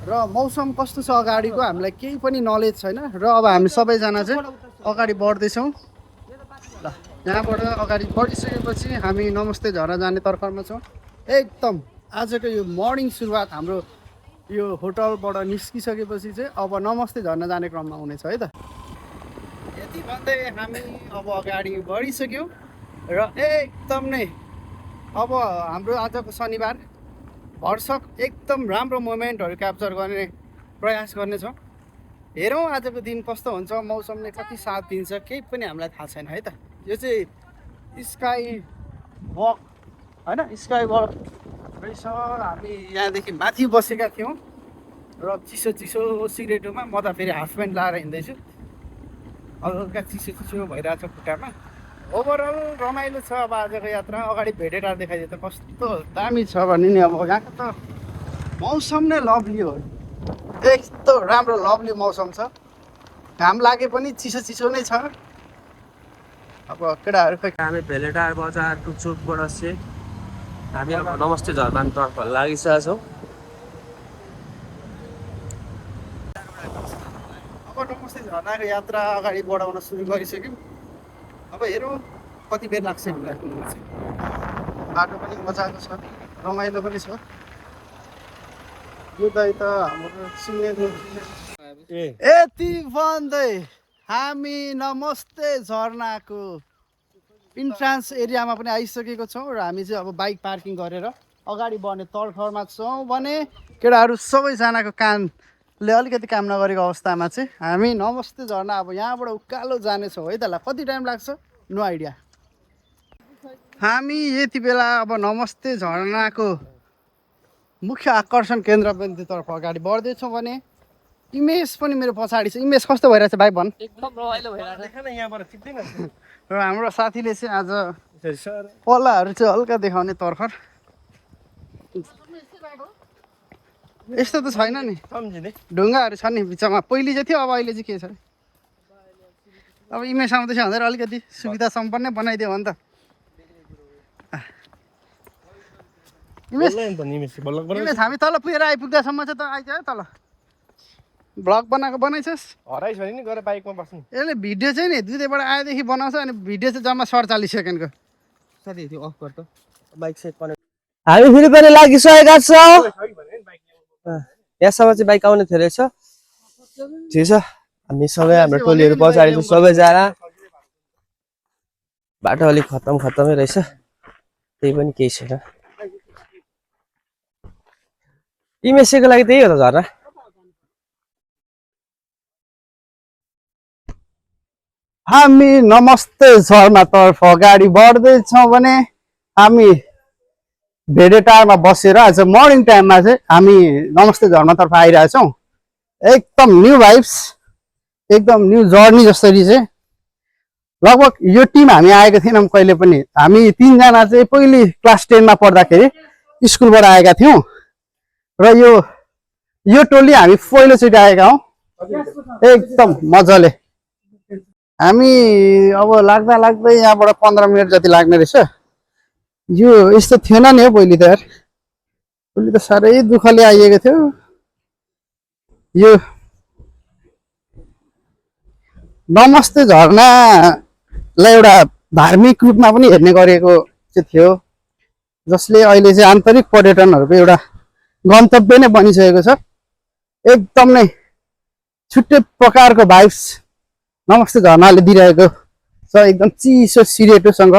र मौसम कस्तो छ अगाडिको हामीलाई केही पनि नलेज छैन र अब हामी सबैजना चाहिँ अगाडि बढ्दैछौँ ल यहाँबाट अगाडि बढिसकेपछि हामी नमस्ते झरना जाने तर्फमा छौँ एकदम आजको यो मर्निङ सुरुवात हाम्रो यो होटलबाट निस्किसकेपछि चाहिँ अब नमस्ते झर्ना जाने क्रममा हुनेछ है त यति भन्दै हामी अब अगाडि बढिसक्यौँ र एकदम नै अब हाम्रो आजको शनिबार भरसक एकदम राम्रो मोमेन्टहरू क्याप्चर गर्ने प्रयास गर्नेछौँ हेरौँ आजको दिन कस्तो हुन्छ मौसमले कति साथ दिन्छ केही पनि हामीलाई थाहा छैन है त यो चाहिँ स्काई वक होइन स्काई वक रहेछ हामी यहाँदेखि माथि बसेका थियौँ र चिसो चिसो सिगरेटोमा म त फेरि हाफ प्यान्ट लाएर हिँड्दैछु हल्का चिसो चिसो भइरहेछ खुट्टामा ओभरअल रमाइलो छ अब आजको यात्रा अगाडि भेटेटार देखाइदियो त कस्तो दामी छ भने नि अब यहाँको त मौसम नै लभली हो यस्तो राम्रो लभली मौसम छ घाम लागे पनि चिसो चिसो नै छ अब केटाहरू खै हामी भेलेटार बजार टुकचुकबाट चाहिँ हामी अब नमस्ते झरनातर्फ लागिसकेका छौँ अब नमस्ते झरनाको यात्रा अगाडि बढाउन सुरु गरिसक्यौँ अब हेरौँ कति बेर लाग्छ हामीलाई बाटो पनि मजाको छ रमाइलो पनि छ यो दाइ त हाम्रो सिङ्गेको यति भन्दै हामी नमस्ते झरनाको इन्ट्रान्स एरियामा पनि आइसकेको छौँ र हामी चाहिँ अब बाइक पार्किङ गरेर अगाडि बढ्ने तर्फमा छौँ भने केटाहरू सबैजनाको कानले अलिकति काम नगरेको अवस्थामा चाहिँ हामी नमस्ते झरना अब यहाँबाट उकालो जानेछौँ है त ल कति टाइम लाग्छ नो आइडिया हामी यति बेला अब नमस्ते झरनाको मुख्य आकर्षण केन्द्रबिन्दुतर्फ अगाडि बढ्दैछौँ भने इमेज पनि मेरो पछाडि छ इमेज कस्तो भइरहेछ भाइ भन् एकदम रमाइलो भइरहेको र हाम्रो साथीले चाहिँ आज पल्लाहरू चाहिँ हल्का देखाउने तर्खर यस्तो त छैन नि सम्झिँदै ढुङ्गाहरू छ नि बिचमा पहिले चाहिँ थियो अब अहिले चाहिँ के छ अब इमेज आउँदैछ भनेर अलिकति सुविधा सम्पन्न बनाइदियो भने त इमेज हामी तल पुगेर आइपुग्दासम्म चाहिँ त आइज है तल भ्लग बनाएको बनाइछस् हराइछ नि गएर बाइकमा बस्नु यसले भिडियो चाहिँ नि दुईबाट आएदेखि बनाउँछ अनि भिडियो चाहिँ जम्मा 47 सेकेन्डको साथी त्यो अफ गर त बाइक सेट कनेक्ट हामी फेरि पनि लागिसकेका छौँ यहाँसम्म चाहिँ बाइक आउने थियो रहेछ ठिक छ हामी सबै हाम्रो टोलीहरू पछाडि छ सबैजना बाटो अलिक खत्तमै रहेछ त्यही पनि केही छैन इमेजको लागि त्यही हो त झर्ना हामी नमस्ते झरनातर्फ अगाडि बढ्दैछौँ भने हामी भेडेटारमा बसेर आज मर्निङ टाइममा चाहिँ हामी नमस्ते झरनातर्फ आइरहेछौँ एकदम न्यू भाइब्स एकदम न्यू जर्नी जसरी चाहिँ लगभग यो टिम हामी आएको थिएनौँ कहिले पनि हामी 3 जना चाहिँ पहिले क्लास 10 मा पढ्दाखेरि स्कुलबाट आएका थियौँ र यो टोली हामी पहिलोचोटि आएका हौँ एकदम मजाले हामी अब लाग्दा लाग्दै यहाँबाट 15 मिनट जति लाग्ने रहेछ यो यस्तो थिएन नि हो पहिले त यार पहिले त साह्रै दुःखले आइएको थियो यो नमस्ते झरनालाई एउटा धार्मिक रूपमा पनि हेर्ने गरेको चाहिँ थियो जसले अहिले चाहिँ आन्तरिक पर्यटनहरूको एउटा गन्तव्य नै बनिसकेको छ एकदम नै छुट्टै प्रकारको भाइब्स नमस्ते झरनाले दिइरहेको छ एकदम चिसो सिरेटोसँग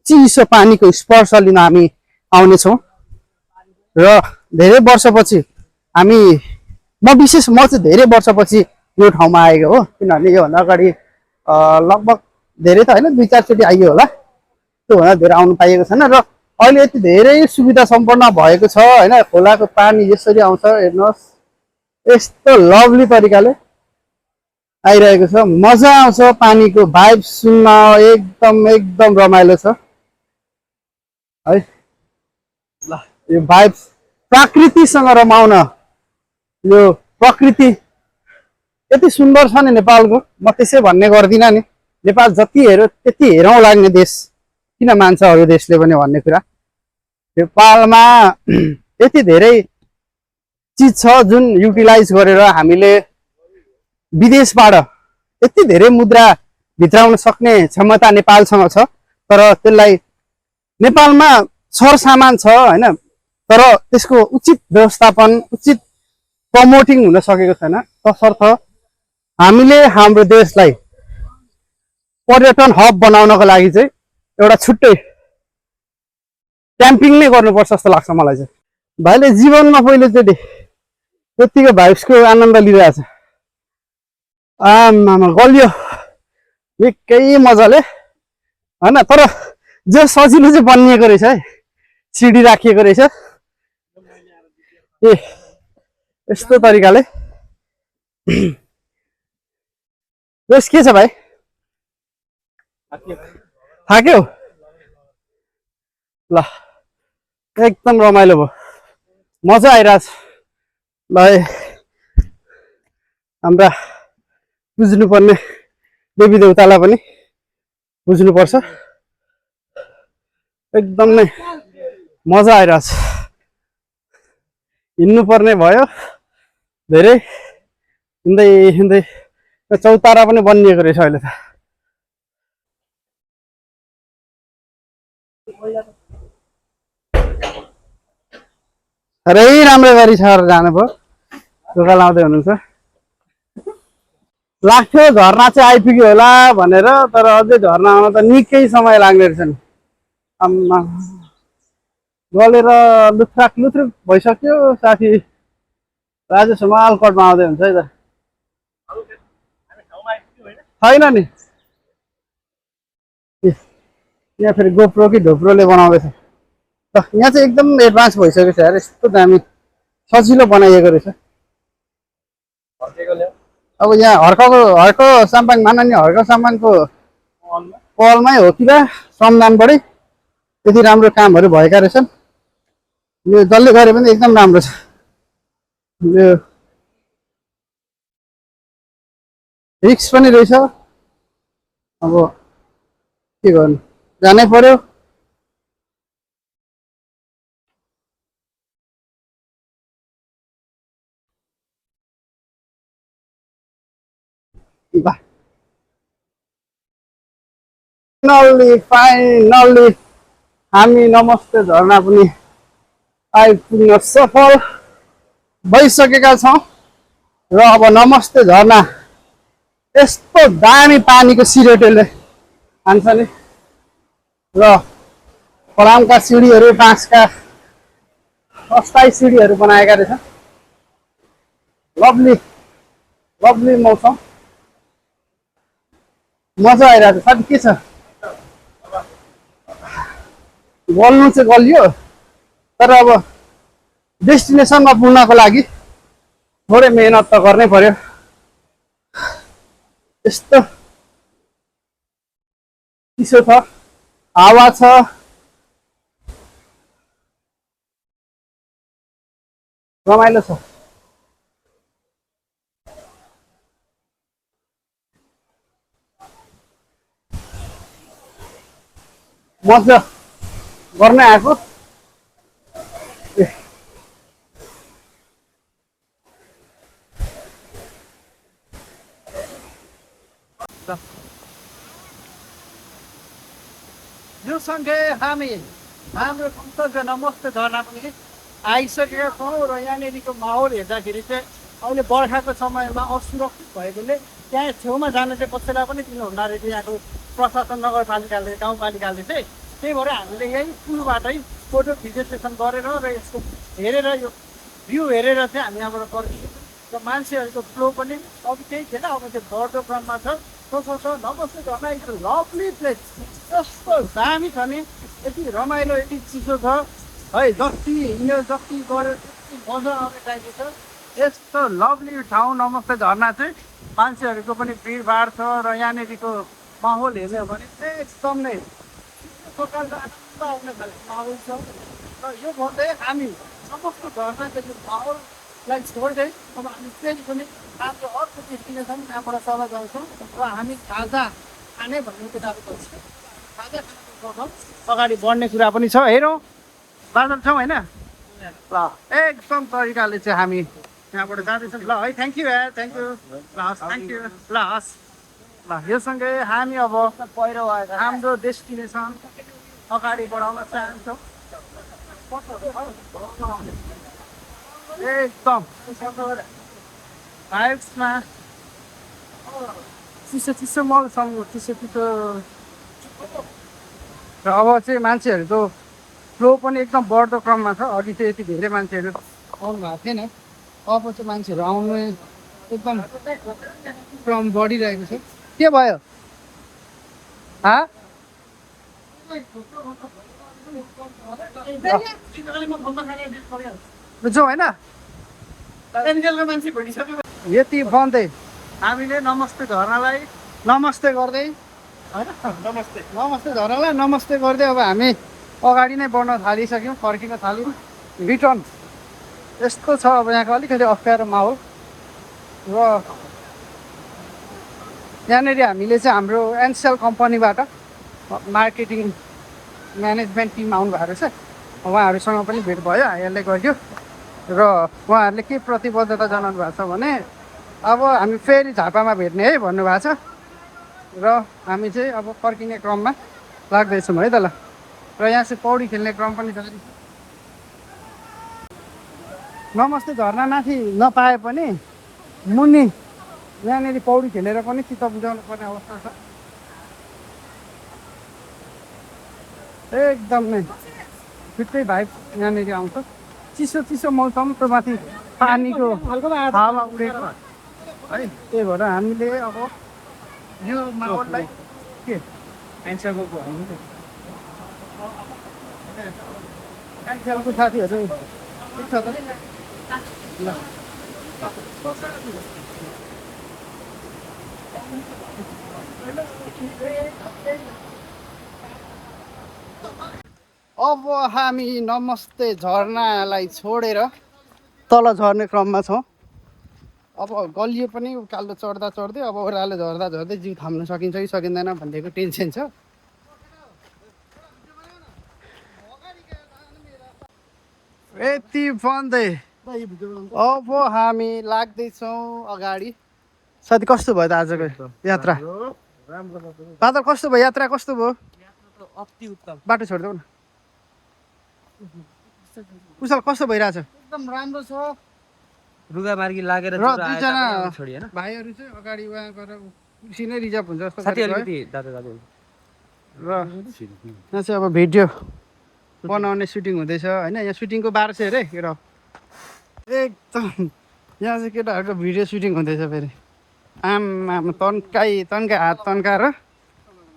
चिसो पानीको स्पर्श लिन हामी आउनेछौँ र धेरै वर्षपछि हामी म चाहिँ धेरै वर्षपछि यो ठाउँमा आएको हो किनभने योभन्दा अगाडि लगभग धेरै त होइन 2-4 चोटि आइयो होला त्योभन्दा धेरै आउनु पाइएको छैन र अहिले यति धेरै सुविधा सम्पन्न भएको छ होइन खोलाको पानी यसरी आउँछ हेर्नुहोस् यस्तो लभली तरिकाले आइरहेको छ मजा आउँछ पानीको भाइब सुन्न एकदम रमाइलो छ है ल यो भाइब प्रकृतिसँग रमाउन यो प्रकृति यति सुन्दर छ नि नेपालको, म त्यसै भन्ने गर्दिनँ नि, नेपाल जति हेऱ्यो त्यति हेरौँ लाग्ने देश किन मान्छ अरू देशले पनि भन्ने कुरा। नेपालमा यति धेरै चिज छ जुन युटिलाइज गरेर हामीले विदेशबाट यति धेरै मुद्रा भित्राउन सक्ने क्षमता नेपालसँग छ, तर त्यसलाई नेपालमा सरसामान छ होइन, तर त्यसको उचित व्यवस्थापन, उचित प्रमोटिङ हुन सकेको छैन। तसर्थ हामीले हाम्रो देशलाई पर्यटन हब बनाउनको लागि चाहिँ एउटा छुट्टै क्याम्पिङ नै गर्नुपर्छ जस्तो लाग्छ मलाई चाहिँ। भाइले जीवनमा पहिलोचोटि त्यत्तिको भाइब्सको आनन्द लिइरहेछ। आमामा गलियो निकै मजाले होइन, तर जो सजिलो चाहिँ बनिएको रहेछ है, सिडी राखिएको रहेछ ए यस्तो तरिकाले। यस के छ भाइ, थाक्यो ल, एकदम रमाइलो भयो, मजा आइरहेछ। ल हाम्रा बुझ्नुपर्ने देवी देवतालाई पनि बुझ्नुपर्छ, एकदम नै मजा आइरहेछ। हिँड्नु पर्ने भयो धेरै, हिँड्दै हिँड्दै चौतारा पनि बनिएको रहेछ अहिले त। साह्रै राम्रो गरी छ जानुभयो, ढोका लाउँदै हुनुहुन्छ। लाग्थ्यो झर्ना चाहिँ आइपुग्यो होला भनेर, तर अझै झर्ना आउन त निकै समय लाग्ने रहेछ नि। आम्मा गलेर लुथ्राक लुथ्रुक भइसक्यो। साथी राजेश हिमालकोटमा आउँदै हुन्छ है त, छैन नि यहाँ फेरि गोप्रो कि ढोप्रोले बनाउँदैछ। यहाँ चाहिँ एकदम एडभान्स भइसकेको छ यार, यस्तो दामी सजिलो बनाइएको रहेछ। अब यहाँ हर्को साम्पाङ माननीय हर्को साम्पाङको पहलमै हो कि बा श्रमदानबाटै त्यति राम्रो कामहरू भएका रहेछन्। यो जसले गरे पनि एकदम राम्रो छ। यो रिक्स पनि रहेछ, अब के गर्नु, जानै पर्यो। फाइनल्ली हामी नमस्ते झरना पनि आइपुग्न सफल भइसकेका छौँ। र अब नमस्ते झरना यस्तो दामी पानीको सिरेटोले हान्छ नि, र फलामका सिडीहरू बाँसका अस्थायी सिडीहरू बनाएका रहेछ। लभली लभली मौसम, मजा आइरहेको छ। साथी के छ, गल्नु चाहिँ गलियो, तर अब डेस्टिनेसनमा पुग्नको लागि थोरै मेहनत त गर्नै पर्यो। यस्तो चिसो छ, हावा छ, रमाइलो छ। मजा गर्नै आएको। यो सँगै हामी हाम्रो गन्तव्य नमस्ते झरना पनि आइसकेका छौँ। र यहाँनिरको माहौल हेर्दाखेरि चाहिँ अहिले बर्खाको समयमा असुरक्षित भएकोले त्यहाँ छेउमा जान चाहिँ कसैलाई पनि दिनुहुन्न रहेछ यहाँको प्रशासन, नगरपालिकाले, गाउँपालिकाले चाहिँ। त्यही भएर हामीले यही पुलबाटै फोटो भिडियो सेसन गरेर र यसको हेरेर यो भ्यू हेरेर चाहिँ हामी यहाँबाट फर्किन्छौँ। र मान्छेहरूको फ्लो पनि अब केही थिएन, अब चाहिँ बढ्दो क्रममा छ। नमस्ते झरना इज अ लभली प्लेस, यस्तो दामी छ नि, यति रमाइलो, यति चिसो छ है, जति हिँड्यो जति गऱ्यो त्यति मजा आउने टाइपको छ। यस्तो लभली ठाउँ नमस्ते झरना चाहिँ। मान्छेहरूको पनि भिडभाड छ र यहाँनिरको माहौल हेर्ने हो भने चाहिँ एकदम नै प्रकारको आनन्द आउने खालको माहौल छ। र यो भन्दै हामी नमस्ते झरनाको यो माहौल लाई छोड्दै अब हामी फेरि पनि हाम्रो अर्को डेस्टिनेसन त्यहाँबाट तल जान्छौँ र हामी खाजा खाने भन्ने कुराहरू गर्छ खाजा खानु अगाडि बढ्ने कुरा पनि छ हेरौँ बादल छौँ होइन ल एकदम तरिकाले चाहिँ हामी यहाँबाट जाँदैछौँ ल है थ्याङ्क यू यार थ्याङ्क यू ल हस् थ्याङ्क यू ल हस् ल योसँगै हामी अब पहिरो हाम्रो डेस्टिनेसन अगाडि बढाउन चाहन्छौँ एकदम भाइब्समा चिसो चिसो मौसम चिसो चिसो र अब चाहिँ मान्छेहरूको फ्लो पनि एकदम बढ्दो क्रममा छ अघि चाहिँ यति धेरै मान्छेहरू आउनु भएको थिएन अब चाहिँ मान्छेहरू आउनु एकदम क्रम बढिरहेको छ के भयो बुझ्छौ होइन यति बन्दै हामीले नमस्ते झरनालाई नमस्ते गर्दै होइन नमस्ते झरनालाई नमस्ते गर्दै अब हामी अगाडि नै बढ्न थालिसक्यौँ फर्किन थाल्यौँ रिटर्न यस्तो छ अब यहाँको अलिकति अप्ठ्यारो माहौल र यहाँनिर हामीले चाहिँ हाम्रो एनसेल कम्पनीबाट मार्केटिङ म्यानेजमेन्ट टिम आउनु भएको छ उहाँहरूसँग पनि भेट भयो यसले गर्यो र उहाँहरूले के प्रतिबद्धता जनाउनु भएको छ भने अब हामी फेरि झापामा भेट्ने है भन्नुभएको छ र हामी चाहिँ अब फर्किने क्रममा लाग्दैछौँ है त ल र यहाँ चाहिँ पौडी खेल्ने क्रम पनि जारी नमस्ते झरना माथि नपाए पनि मुनि यहाँनिर पौडी खेलेर पनि चित्त बुझाउनु पर्ने अवस्था छ एकदम नै छुट्टै भाइब यहाँनिर आउँछ चिसो चिसो मौसमको माथि पानीको हावा उडेको है त्यही भएर हामीले अब यो माहौललाई के एन्सरको साथीहरू ठिक छ त ल अब हामी नमस्ते झरनालाई छोडेर तल झर्ने क्रममा छौँ अब गलियो पनि उकालो चढ्दा चढ्दै अब ओह्रालो झर्दा झर्दै जिउ थाम्न सकिन्छ कि सकिँदैन भन्नेको टेन्सन छ यति बन्दै अब हामी लाग्दैछौँ अगाडि साथी कस्तो भयो त आजको यात्रा बादल कस्तो भयो यात्रा कस्तो भयो अति उत्तम बाटो छोडिदेऊ न कुशल कस्तो भइरहेछ एकदम राम्रो छ रुगा मार्गी लागेर र दुईजना भाइहरू चाहिँ अगाडि उहाँ गएर खुसी नै रिजर्भ हुन्छ जस्तो साथी अलिकति दादा र यहाँ चाहिँ अब भिडियो बनाउने सुटिङ हुँदैछ होइन यहाँ सुटिङको 1200 अरे केटा एकदम यहाँ चाहिँ केटाहरूको भिडियो सुटिङ हुँदैछ फेरि आम तन्काई हात तन्काएर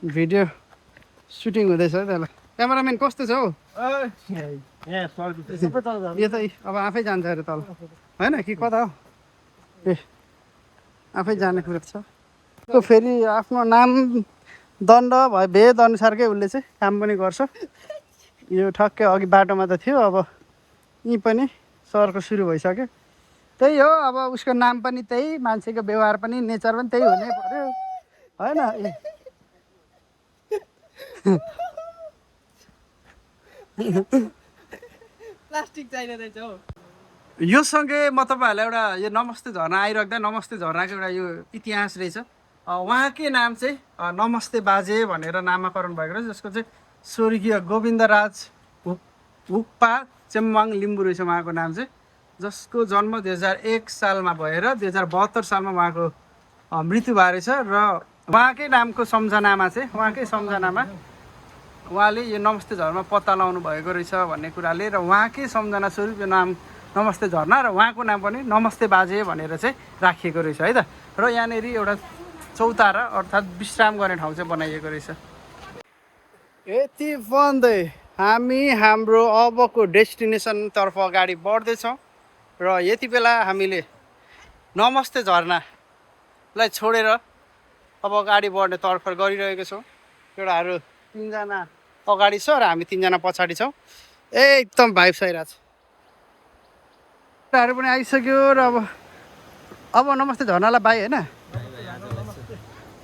भिडियो सुटिङ हुँदैछ है त्यसलाई क्यामेराम्यान कस्तो छ हौ यो त अब आफै जान्छ अरे तल होइन कि कता हो ए आफै जाने कुरा छ त्यो फेरि आफ्नो नाम दण्ड भयो भेद अनुसारकै उसले चाहिँ काम पनि गर्छ यो ठक्कै अघि बाटोमा त थियो अब यहीँ पनि सरको सुरु भइसक्यो त्यही हो अब उसको नाम पनि त्यही मान्छेको व्यवहार पनि नेचर पनि त्यही हुनै पर्यो होइन प्लास्टिक चाहिने रहेछ हौ यो सँगै म तपाईँहरूलाई एउटा यो नमस्ते झरना आइराख्दा नमस्ते झरनाको एउटा यो इतिहास रहेछ उहाँकै नाम चाहिँ नमस्ते बाजे भनेर नामाकरण भएको रहेछ जसको चाहिँ स्वर्गीय गोविन्दराज हुक्पा चेम्बाङ लिम्बू रहेछ उहाँको नाम चाहिँ जसको जन्म 2001 सालमा भएर 2072 सालमा उहाँको मृत्यु भएको रहेछ र उहाँकै नामको सम्झनामा चाहिँ उहाँकै सम्झनामा उहाँले यो नमस्ते झरना पत्ता लगाउनु भएको रहेछ भन्ने कुराले र उहाँकै सम्झना स्वरूप यो नाम नमस्ते झरना र उहाँको नाम पनि नमस्ते बाजे भनेर चाहिँ राखिएको रहेछ है त र यहाँनिर एउटा चौतारा अर्थात् विश्राम गर्ने ठाउँ चाहिँ बनाइएको रहेछ यति बन्दै हामी हाम्रो अबको डेस्टिनेसनतर्फ अगाडि बढ्दैछौँ र यति बेला हामीले नमस्ते झरनालाई छोडेर अब अगाडि बढ्ने तर्फ गरिरहेको छौँ केटाहरू 3 जना अगाडि छ र हामी 3 जना पछाडि छौँ एकदम भाइब आइरहेको छ हरू पनि आइसक्यो र अब नमस्ते झर्नालाई बाई होइन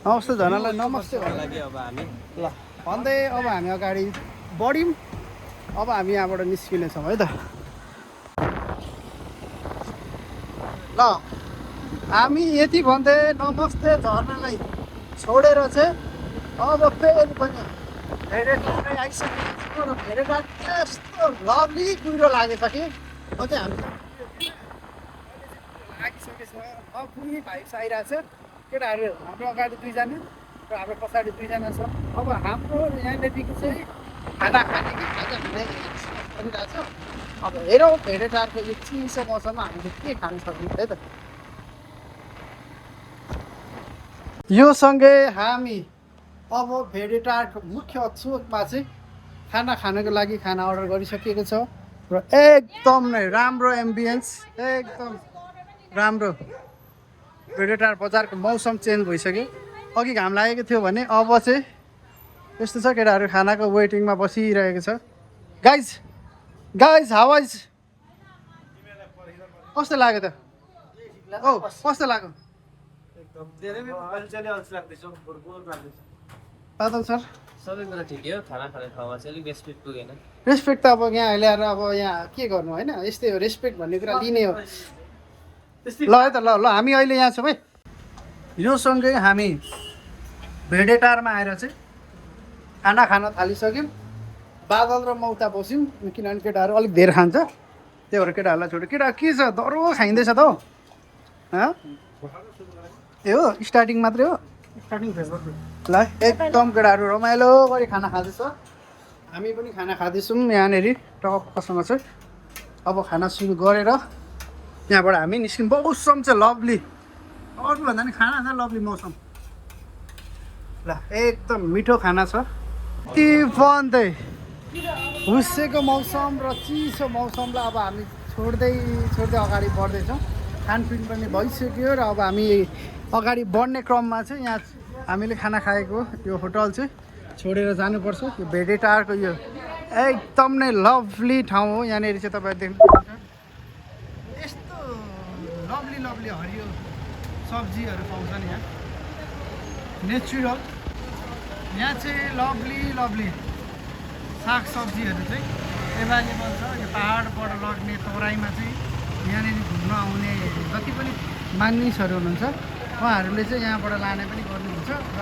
नमस्ते झर्नालाई नमस्ते ल भन्दै अब हामी अगाडि बढ्यौँ अब हामी यहाँबाट निस्किनेछौँ है त ल हामी यति भन्दै नमस्ते झर्नालाई छोडेर चाहिँ अब फेरि पनि भेडेटार आइसकेको र भेडेटार त्यस्तो लभली कुहिरो लागेछ कि अझै हामी लागिसकेछ अब पुग्ने भाइस आइरहेको छ केटाहरू हाम्रो अगाडि 2 जना र हाम्रो पछाडि 2 जना छ अब हाम्रो यहाँदेखि चाहिँ खाना खाने कि खाजा खाने गरिरहेछ अब हेरौँ भेडेटारको यो चिसो मौसममा हामीले के खान सक्छौँ है त यो सँगै हामी अब भेडेटारको मुख्य चोकमा चाहिँ खाना खानको लागि खाना अर्डर गरिसकेको छ र एकदम नै राम्रो एम्बियन्स एकदम राम्रो भेडेटार बजारको मौसम चेन्ज भइसक्यो अघि घाम लागेको थियो भने अब चाहिँ यस्तो छ केटाहरू खानाको वेटिङमा बसिरहेको छ गाइज हावाइज कस्तो लाग्यो त औ कस्तो लाग्यो पातल सर सबै कुरा ठिकै हो खाना खाने ठाउँमा चाहिँ अलिक रेस्पेक्ट पुगेन रेस्पेक्ट त अब यहाँ ल्याएर अब यहाँ के गर्नु होइन यस्तै हो रेस्पेक्ट भन्ने कुरा लिने हो ल है त ल हामी अहिले यहाँ छौँ है योसँगै हामी भेडेटारमा आएर चाहिँ खाना खान थालिसक्यौँ बादल र मौता बस्यौँ किनभने केटाहरू अलिक धेरै खान्छ त्यही भएर केटाहरूलाई छोड्यो केटा के छ दह्रो खाइँदैछ त हौ ए हो स्टार्टिङ मात्रै हो स्टार्टिङ फेज ल एकदम केटाहरू रमाइलो गरी खाना खाँदैछ हामी पनि खाना खाँदैछौँ यहाँनिर टक्कसँग चाहिँ अब खाना सुरु गरेर यहाँबाट हामी निस्किनु मौसम चाहिँ लभली अरू भन्दा नि खाना चाहिँ लभली मौसम ल एकदम मिठो खाना छ यति फन्दै हुस्सेको मौसम र चिसो मौसमलाई अब हामी छोड्दै अगाडि बढ्दैछौँ खानपिन पनि भइसक्यो र अब हामी अगाडि बढ्ने क्रममा चाहिँ यहाँ हामीले खाना खाएको यो होटल चाहिँ छोडेर जानुपर्छ यो भेडेटारको यो एकदम नै लभली ठाउँ हो यहाँनिर चाहिँ तपाईँहरू देख्नुहुन्छ यस्तो लभली हरियो सब्जीहरू पाउँछन् यहाँ नेचुरल यहाँ चाहिँ लभली सागसब्जीहरू चाहिँ एभाइलेबल छ यो पाहाडबाट लग्ने तराईमा चाहिँ यहाँनिर घुम्न आउने जति पनि मानिसहरू हुनुहुन्छ उहाँहरूले चाहिँ यहाँबाट लाने पनि गर्नुहुन्छ र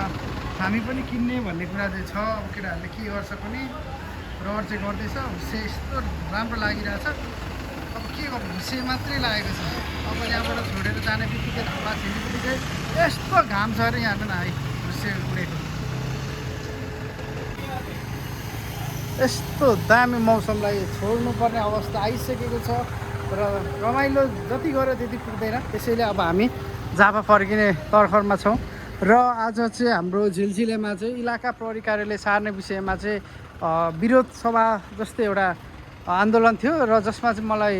हामी पनि किन्ने भन्ने कुरा चाहिँ छ अब केटाहरूले के गर्छ पनि रहर चाहिँ गर्दैछ हुस्से यस्तो राम्रो लागिरहेछ अब के गर्नु हुस्से मात्रै लागेको छ अब यहाँबाट छोडेर जाने बित्तिकै धुवा छिरेपछि चाहिँ यस्तो घाम छ अरे यहाँ पनि है हुस्से उडेको यस्तो दामी मौसमलाई छोड्नुपर्ने अवस्था आइसकेको छ र रमाइलो जति गऱ्यो त्यति पुग्दैन त्यसैले अब हामी जापा फर्किने तर्खरमा छौँ र आज चाहिँ हाम्रो झिलझिलेमा चाहिँ इलाका प्रहरी कार्यालय सार्ने विषयमा चाहिँ विरोध सभा जस्तै एउटा आन्दोलन थियो र जसमा चाहिँ मलाई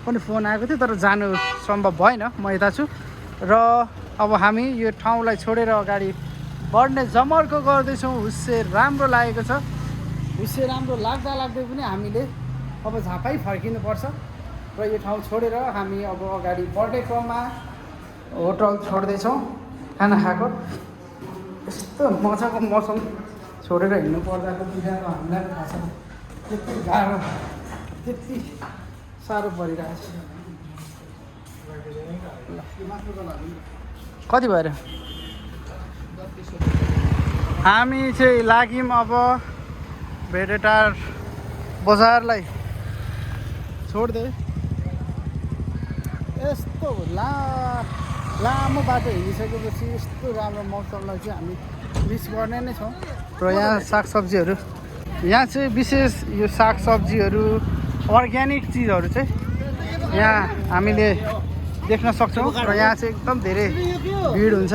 पनि फोन आएको थियो तर जानु सम्भव भएन म यता छु र अब हामी यो ठाउँलाई छोडेर अगाडि बढ्ने जमर्को गर्दैछौँ हुस्से राम्रो लागेको छ हुस्से राम्रो लाग्दै पनि हामीले अब झापै फर्किनुपर्छ र यो ठाउँ छोडेर हामी अब अगाडि बढ्ने क्रममा होटल छोड्दैछौँ खाना खाएको यस्तो मजाको मौसम छोडेर हिँड्नु पर्दाको बिगारो हामीलाई थाहा छ त्यति साह्रो परिरहेको छ कति भएर हामी चाहिँ लाग्यौँ अब भेडेटार बजारलाई छोड्दै यस्तो लामो बाटो हिँडिसकेपछि यस्तो राम्रो मौसमलाई चाहिँ हामी मिस गर्ने नै छौँ र यहाँ सागसब्जीहरू यहाँ चाहिँ विशेष यो सागसब्जीहरू अर्ग्यानिक चिजहरू चाहिँ यहाँ हामीले देख्न सक्छौँ र यहाँ चाहिँ एकदम धेरै भिड हुन्छ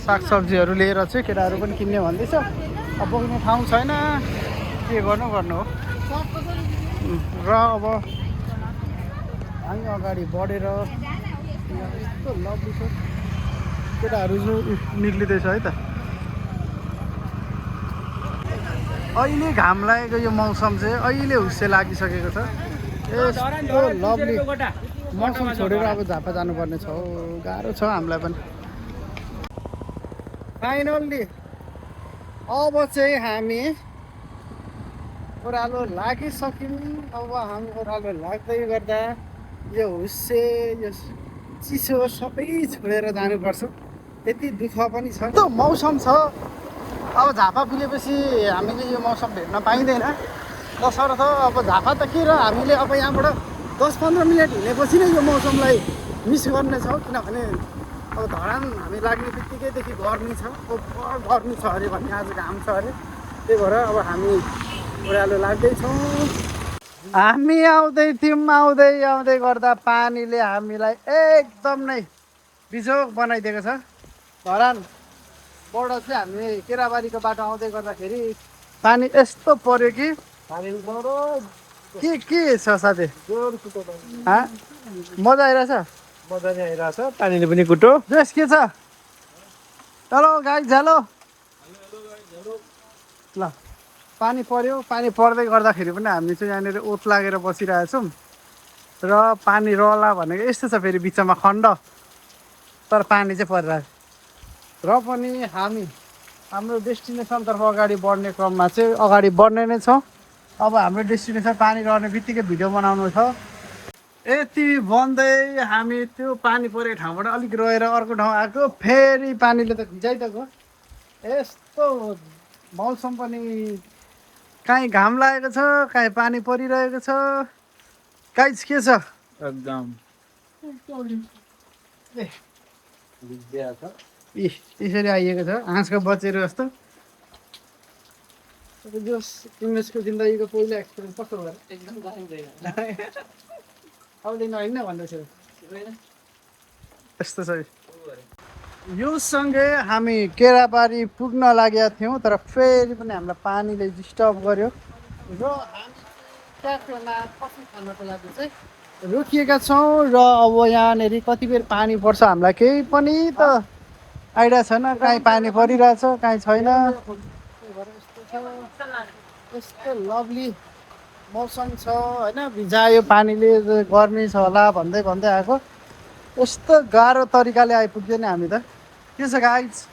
सागसब्जीहरू लिएर चाहिँ केटाहरू पनि किन्ने भन्दैछ अब बोक्ने ठाउँ छैन के गर्नु हो र अब हामी अगाडि बढेर यस्तो लभली छ केटाहरू निक्लिँदैछ है त अहिले घाम लागेको यो मौसम चाहिँ अहिले हुस्से लागिसकेको छ। यस्तो लभली मौसम छोडेर अब झापा जानुपर्ने छ। गाह्रो छ हामीलाई पनि। फाइनल्ली अब चाहिँ हामी ओह्रालो लागिसक्यौँ। अब हामी ओह्रालो लाग्दै गर्दा यो हुस्से यो चिसो सबै छोडेर जानुपर्छ। त्यति दुःख पनि छ। त्यो मौसम छ। अब झापा पुगेपछि हामीले यो मौसम भेट्न पाइँदैन। तसर्थ अब झापा त के र हामीले अब यहाँबाट 10-15 मिनट हिँडेपछि नै यो मौसमलाई मिस गर्नेछौँ। किनभने अब धरान हामी लाग्ने बित्तिकैदेखि गर्मी छ। गर्मी छ अरे भन्ने आज घाम छ अरे। त्यही भएर अब हामी ओह्रालो लाग्दैछौँ। हामी आउँदै थियौँ। आउँदै गर्दा पानीले हामीलाई एकदम नै बिजोग बनाइदिएको छ। धरानबाट चाहिँ हामी केराबारीको बाटो आउँदै गर्दाखेरि पानी यस्तो पर्यो कि के छ साथी? मजा आइरहेछ? मजाले आइरहेछ, पानीले पनि कुटो। ड्रेस के छ? चलो गाइस झालो। ल पानी पर्यो। पानी पर्दै गर्दाखेरि पनि हामी चाहिँ यहाँनिर ओत लागेर बसिरहेछौँ। र पानी रहला भनेको यस्तो छ, फेरि बिचमा खण्ड, तर पानी चाहिँ परिरहेछ। र पनि हामी हाम्रो डेस्टिनेसनतर्फ अगाडि बढ्ने क्रममा चाहिँ अगाडि बढ्ने नै छौँ। अब हाम्रो डेस्टिनेसन पानी रहने बित्तिकै भिडियो बनाउनु छ। यति बन्दै हामी त्यो पानी परेको ठाउँबाट अलिक रहेर अर्को ठाउँ आएको। फेरि पानीले त भिजाइ त गयो। यस्तो मौसम पनि काहीँ घाम लागेको छ, काहीँ पानी परिरहेको छ। गाइस के छ? एकदम यसरी आइएको छ हाँसको बचेर जस्तो। जोस् इमेजको जिन्दगीको पहिलो एक्सपिरियन्स कस्तो भयो? एकदम गाह्रो आउँदैन होइन भन्दैछ। यस्तो छ। यो सँगै हामी केराबारी पुग्न लागेका थियौँ, तर फेरि पनि हामीलाई पानीले डिस्टर्ब गर्यो। र हामी क्याफेमा कफी खानको लागि चाहिँ रोकिएका छौँ। र अब यहाँनिर कति बेर पानी पर्छ हामीलाई केही पनि त आइडिया छैन। काहीँ पानी परिरहेछ, काहीँ छैन। यस्तो लभली मौसम छ होइन। भिजायो पानीले, गर्मी छ होला भन्दै आएको। यस्तो गाह्रो तरिकाले आइपुग्यो नि हामी त। के छ गाइस?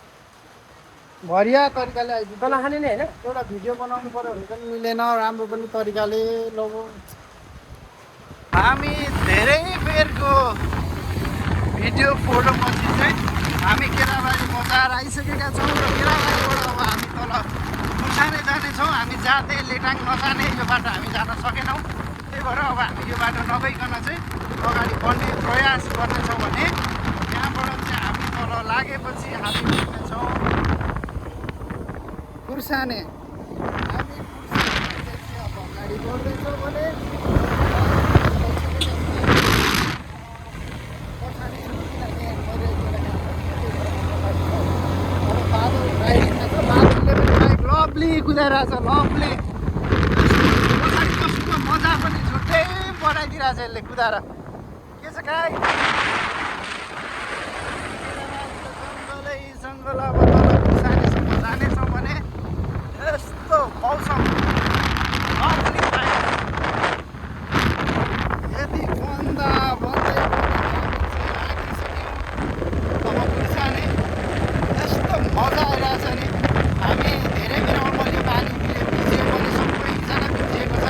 भरिया तरिकाले आइपुग्यो। तल खाने नै होइन। एउटा भिडियो बनाउनु पर्यो भने पनि मिलेन राम्रो पनि तरिकाले। हामी धेरै बेरको भिडियो फोटोपछि चाहिँ हामी केराबारी बजार आइसकेका छौँ। र केराबारीबाट अब हामी तल खुर्साने जानेछौँ। हामी जाँदै लेटाङ नजाने यो बाटो हामी जान सकेनौँ। त्यही भएर अब हामी यो बाटो नगइकन चाहिँ अगाडि बढ्ने प्रयास गर्नेछौँ। भने यहाँबाट चाहिँ हामी तल लागेपछि हामी पुग्नेछौँ खुर्साने। हामी खुर्साने अब अगाडि बढ्दैछौँ भने लभली कुदाइरहेछ। लभली पछाडि कस्तो मजा पनि छुट्टै बनाइदिइरहेछ यसले कुदाएर। के छ गाई? जङ्गल अब तल खुर्सानीसम्म जानेछौँ भने यस्तो मौसम लभली पाइन्छ। यति बन्दै अब खुर्साने यस्तो मजा आइरहेछ नि। हामी धेरै बेर अलमल यो पानीले भिजियो भने सबैजना भिजिएको छ।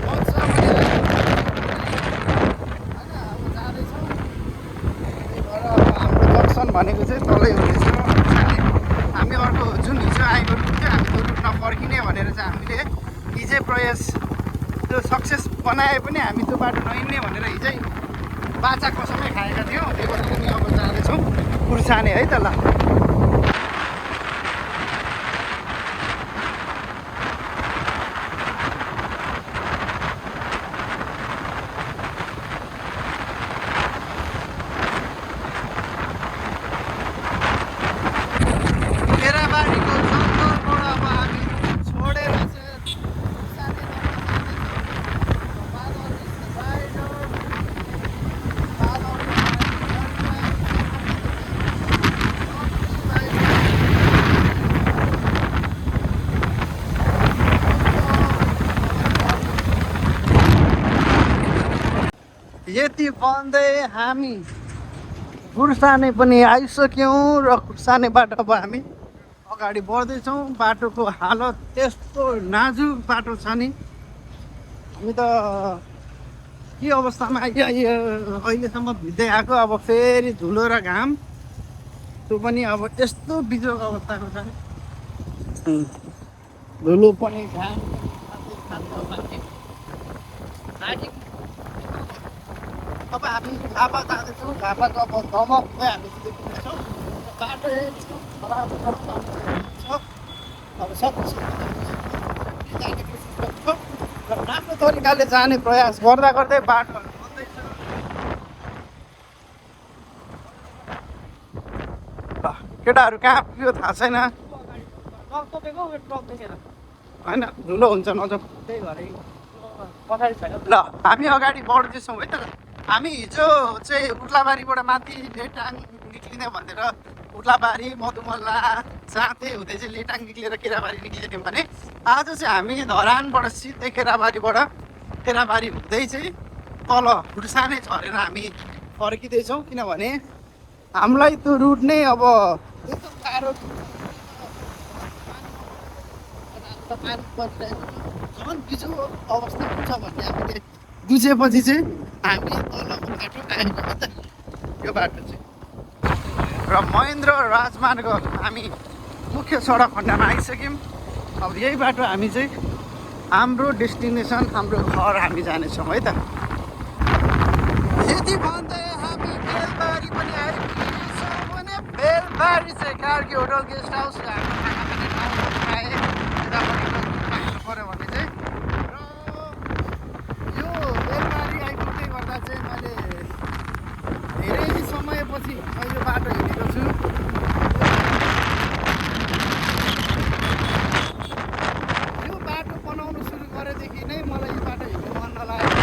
मजा पनि होइन। अब जाँदैछौँ। त्यही भएर अब हाम्रो जक्सन भनेको चाहिँ तलै हुनेछ। हामी अर्को जुन हिजो आएको रुट चाहिँ हामी त्यो रुटमा फर्किने भनेर चाहिँ हामीले हिजै प्रयास त्यो सक्सेस बनाए पनि हामी त्यो बाटो नहिँड्ने भनेर हिजै बाचा कसमै खाएका थियौँ। त्यही भएर पनि अब जाँदैछौँ खुर्साने है त। ल यति भन्दै हामी गुर्साने पनि आइसक्यौँ र गुर्सानेबाट अब हामी अगाडि बढ्दैछौँ। बाटोको हालत यस्तो नाजुक बाटो छ नि, हामी त के अवस्थामा अहिलेसम्म भिज्दै आएको। अब फेरि धुलो र घाम, त्यो पनि अब यस्तो बिजोग अवस्थाको छ नि, धुलो पनि घाम अब हामी झापा जाँदैछौँ। झापाको अब दमकमै हामी पुग्नेछौँ। बाटो खराब छ, अब र राम्रो तरिकाले जाने प्रयास गर्दा गर्दै बाटोहरू बन्दैछ। केटाहरू कहाँ पुग्यो थाहा छैन होइन, धुलो हुन्छ नजाऊ। ल हामी अगाडि बढ्दैछौँ है त। हामी हिजो चाहिँ उर्लाबारीबाट माथि लेटाङ निक्लिने भनेर उर्लाबारी मधुमल्ला जाँदै हुँदै चाहिँ लेटाङ निक्लेर केराबारी निक्लिने भने आज चाहिँ हामी धरानबाट सिधै केराबारी हुँदै चाहिँ तल खुर्साने झरेर हामी फर्किँदैछौँ। किनभने हामीलाई त्यो रुट नै अब एकदम गाह्रो झन् बिजो अवस्था हुन्छ भन्ने हामीले बुझेपछि चाहिँ हामी तलको बाटो आएको हो त। यो बाटो चाहिँ र महेन्द्र राजमार्ग हामी मुख्य सडक खण्डमा आइसक्यौँ। अब यही बाटो हामी चाहिँ हाम्रो डेस्टिनेसन, हाम्रो घर हामी जानेछौँ है त। यति भन्दै हामी बेलबारी पनि आइपुगेछौँ भने बेलबारी चाहिँ कार्की होटल गेस्ट हाउस हाम्रो खाना खाने ठाउँ आए यतापट्टि पऱ्यो भने चाहिँ। र यो बेलबारी आइपुग्दै गर्दा चाहिँ मैले धेरै समयपछि यो बाटो हिँडेको छु। यो बाटो बनाउनु सुरु गरेदेखि नै मलाई यो बाटो हिँड्नु मन नलाग्यो।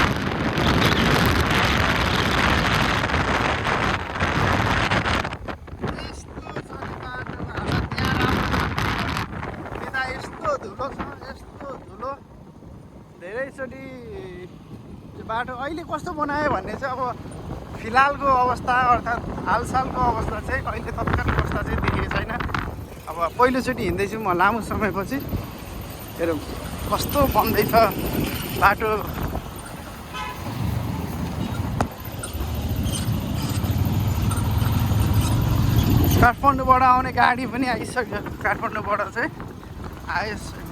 धेरैचोटि त्यो बाटो अहिले कस्तो बनायो भन्ने चाहिँ अब फिलहालको अवस्था अर्थात् हालसालको अवस्था चाहिँ अहिले तत्काल अवस्था चाहिँ देखेको छैन। अब पहिलोचोटि हिँड्दैछु म लामो समयपछि, हेरौँ कस्तो बन्दैछ बाटो। काठमाडौँबाट आउने गाडी पनि आइसक्यो। काठमाडौँबाट चाहिँ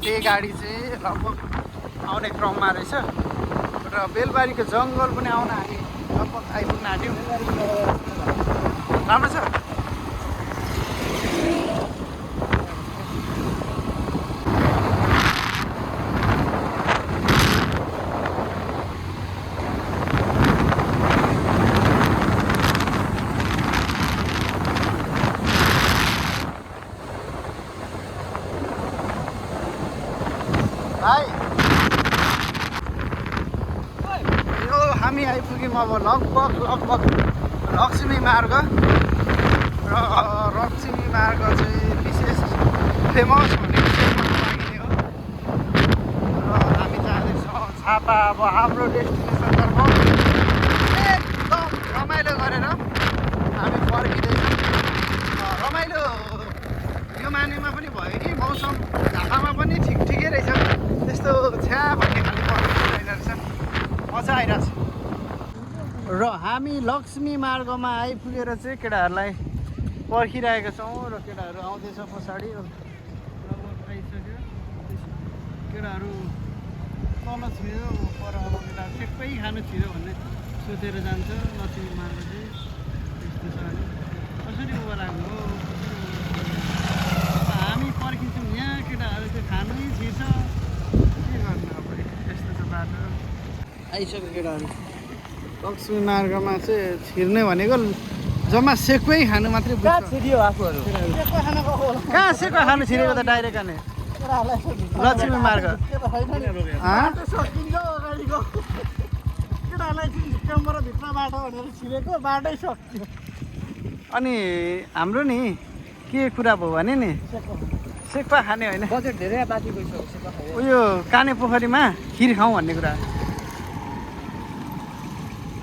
त्यो गाडी चाहिँ लगभग आउने क्रममा रहेछ। र बेलबारीको जङ्गल पनि आउन हामी लगभग आइपुग्न आँट्यौँ। राम्रो छ। भाइ यो हामी आइपुग्यौँ अब लगभग लक्ष्मी मार्ग। र लक्ष्मी मार्ग चाहिँ विशेष फेमस भनेको चाहिँ हो। र हामी जाँदैछौँ झापा। अब हाम्रो डेस्टिनेसनतर्फ एकदम रमाइलो गरेर हामी फर्किँदैछौँ। रमाइलो यो मानेमा पनि भयो कि मौसम झापामा पनि ठिकै रहेछ, त्यस्तो छ्या भन्ने खालको छैन रहेछ, मजा आइरहेछ। र हामी लक्ष्मी मार्गमा आइपुगेर चाहिँ केटाहरूलाई पर्खिरहेका छौँ। र केटाहरू आउँदैछ पछाडि, लगभग आइसक्यो। केटाहरू तल छिर्यो पर, अब केटाहरू ठ्याक्कै खानु छिर्यो भन्ने सोचेर जान्छ। लक्ष्मी मार्ग चाहिँ त्यस्तो छ नि, कसरी उभो लाग्नु हो, हामी पर्खिन्छौँ यहाँ। केटाहरू चाहिँ खानै छिर्छ, के गर्नु अब यस्तो छ बाटो। आइसक्यो केटाहरू लक्ष्मी मार्गमा चाहिँ छिर्ने भनेको जम्मा सेकुकै खानु मात्रै बुझ्छ। छिरियो आफूहरू कहाँ सेकुवा खानु छिरेको त डाइरेक्ट खाने लक्ष्मी मार्ग। अनि हाम्रो नि के कुरा भयो भने नि सेकुवा खाने होइन, बजेट धेरै बाँकी गइसक्यो। उयो काने पोखरीमा खिर खाउँ भन्ने कुरा।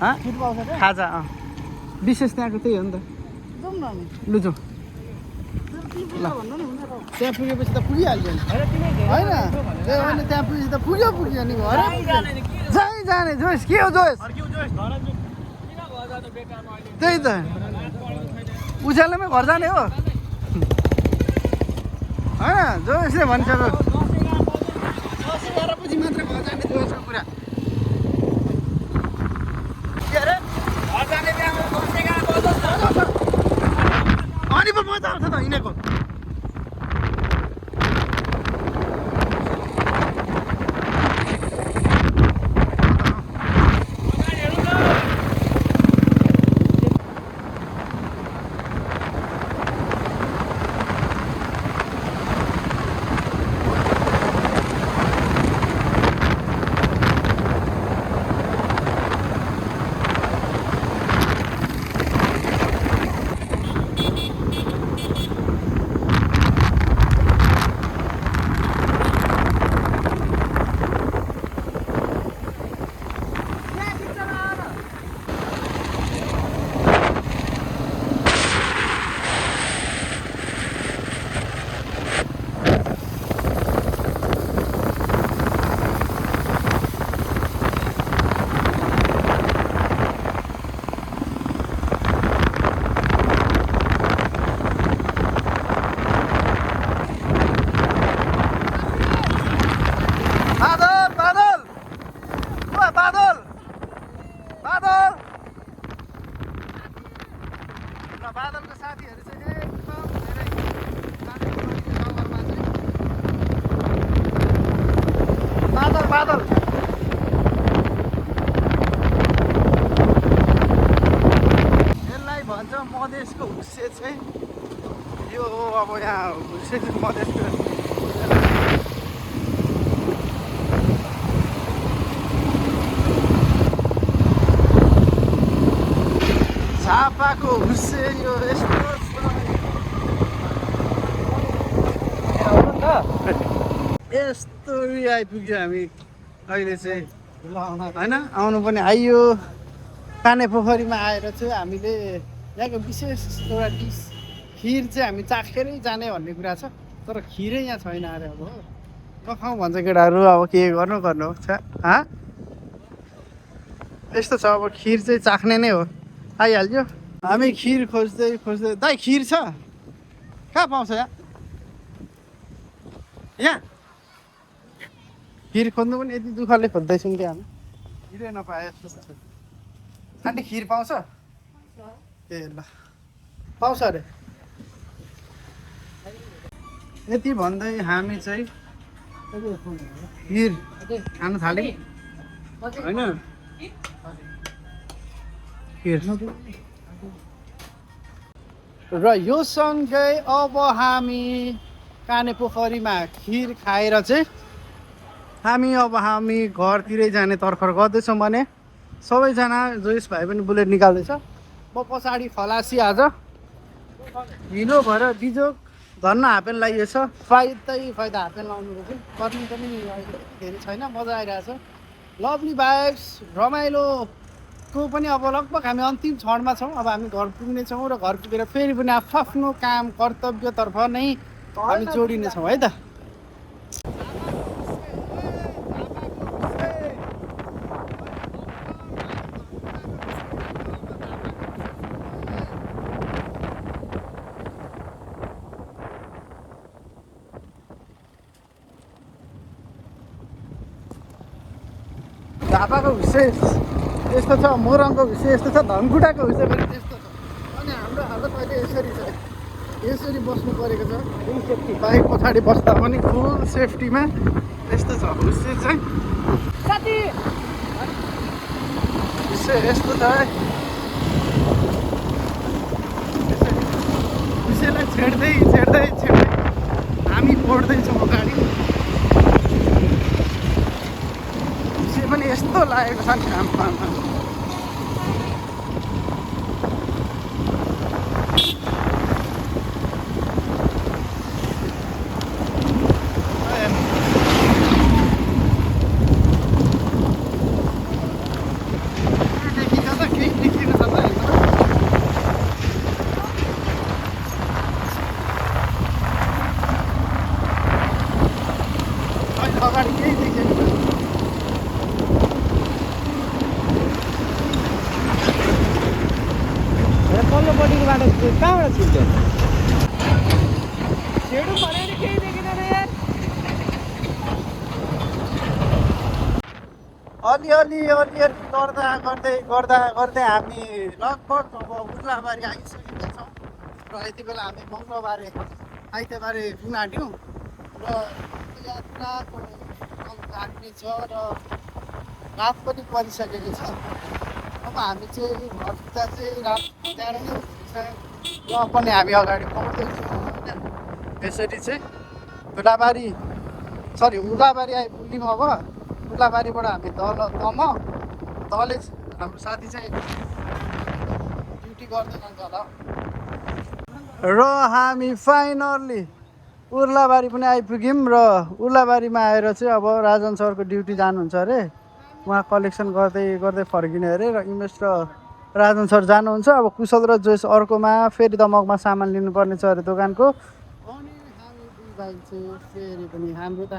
हाँ खिर पाउँछ त्यहाँ? खाजा विशेष त्यहाँको त्यही हो नि त जाउँ न अनि लु जाउँ भन्नु नि हुन्छ त। त्यहाँ पुगेपछि त पुगिहाल्यो नि होइन त्यही भने त्यहाँ पुगेपछि त पुग्यो नि घर जहीँ जाने जोइस के हो जोइस त्यही त उज्यालोमै घर जाने हो होइन जोइसले भन्छ दसैँ 11 बजी मात्र घर जाने जोइसको कुरा के अरे अनि पो मजा आउँछ त हिँडेको बादलको साथीहरू चाहिँ एकदम धेरै टावरमा चाहिँ बादल यसलाई भन्छ मधेसको हुस्से चाहिँ यो अब यहाँ हुस्से चाहिँ मधेसको झापाको हुस्से यो यस्तो यस्तो आइपुग्यो हामी अहिले चाहिँ होइन आउनु पनि आइयो काने पोखरीमा आएर चाहिँ हामीले यहाँको विशेष एउटा डिस खिर चाहिँ हामी चाखेरै जाने भन्ने कुरा छ तर खिरै यहाँ छैन अरे अब नखाउँ भन्छ केटाहरू अब के गर्नु छ यस्तो छ अब खिर चाहिँ चाख्ने नै हो आइहाल्यो हामी खिर खोज्दै दाइ खिर छ कहाँ पाउँछ यहाँ खिर खोज्नु पनि यति दुःखले खोज्दैछौँ कि हामी खिरै नपाए जस्तो छ आन्टी खिर पाउँछ ए ल पाउँछ अरे यति भन्दै हामी चाहिँ खिर खान थाल्यौँ होइन र यो सँगै अब हामी काने पोखरीमा खिर खाएर चाहिँ हामी घरतिरै जाने तर्खर गर्दैछौँ भने सबैजना जोइस भाइ पनि बुलेट निकाल्दैछ म पछाडि खलासी आज हिलो भएर बिजोग धन्न हाफेन लगाइएछ फाइदा हाफेन लाउनुको चाहिँ गर्मी पनि धेरै छैन मजा आइरहेछ लभली भाइब्स रमाइलोको पनि अब लगभग हामी अन्तिम क्षणमा छौँ अब हामी घर पुग्नेछौँ र घर पुगेर फेरि पनि आफ्नो काम कर्तव्यतर्फ नै हामी जोडिनेछौँ है त झापाको हुस्से यस्तो छ मोरङको हुस्से यस्तो छ धनकुटाको हुस्से पनि त्यस्तो छ अनि हाम्रो हालत अहिले यसरी बस्नु परेको छ बाइक पछाडि बस्दा पनि फुल सेफ्टीमा यस्तो छ हुस्से चाहिँ हुस्से यस्तो छ है हुस्सेलाई छेड्दै हामी बढ्दैछौँ अगाडि पनि यस्तो लागेको छ नि काममा कहाँबाट छिल्छ छेडु पऱ्यो नि केही देखिँदैन यार अलिअलि गर्दा गर्दै हामी लगभग अब उर्लाबारी आइसकेका छौँ र यति बेला हामी मङ्गलबारे आइतबारे पुग्न आँट्यौँ र यात्राको लाग्ने छ र रात पनि परिसकेको छ अब हामी चाहिँ घर पुग्दा चाहिँ रात 11 नै हुन्छ र पनि हामी अगाडि बढ्दैछौँ होइन यसरी चाहिँ उर्लाबारी आइपुग्यौँ अब उर्लाबारीबाट हामी तले हाम्रो साथी चाहिँ ड्युटी गर्दै जान्छ होला र हामी फाइनल्ली उर्लाबारी पनि आइपुग्यौँ र उर्लाबारीमा आएर चाहिँ अब राजन सरको ड्युटी जानुहुन्छ अरे उहाँ कलेक्सन गर्दै फर्किने अरे र इमेश र राजन सर जानुहुन्छ अब कुशल र जोस अर्कोमा फेरि दमकमा सामान लिनुपर्ने छ अरे दोकानको अनि हामी दुई भाइ चाहिँ फेरि पनि हाम्रो त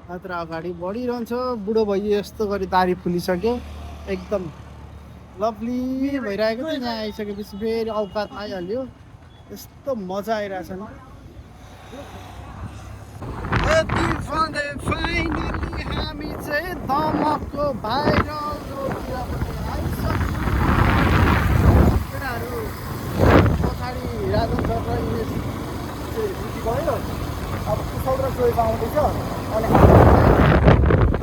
यात्रा अगाडि बढिरहन्छ बुढो भइयो यस्तो गरी दारी फुलिसक्यो एकदम लभली भइरहेको थियो यहाँ आइसकेपछि फेरि औकात आइहाल्यो यस्तो मजा आइरहेछ नि फाइनली हामी चाहिँ दमकको भाइरल रोडतिर पनि आइसक्यौँ केटाहरू पछाडि राजन सर र इमेश ड्युटी गयो अब कुशल र जोइ आउँदैछ अनि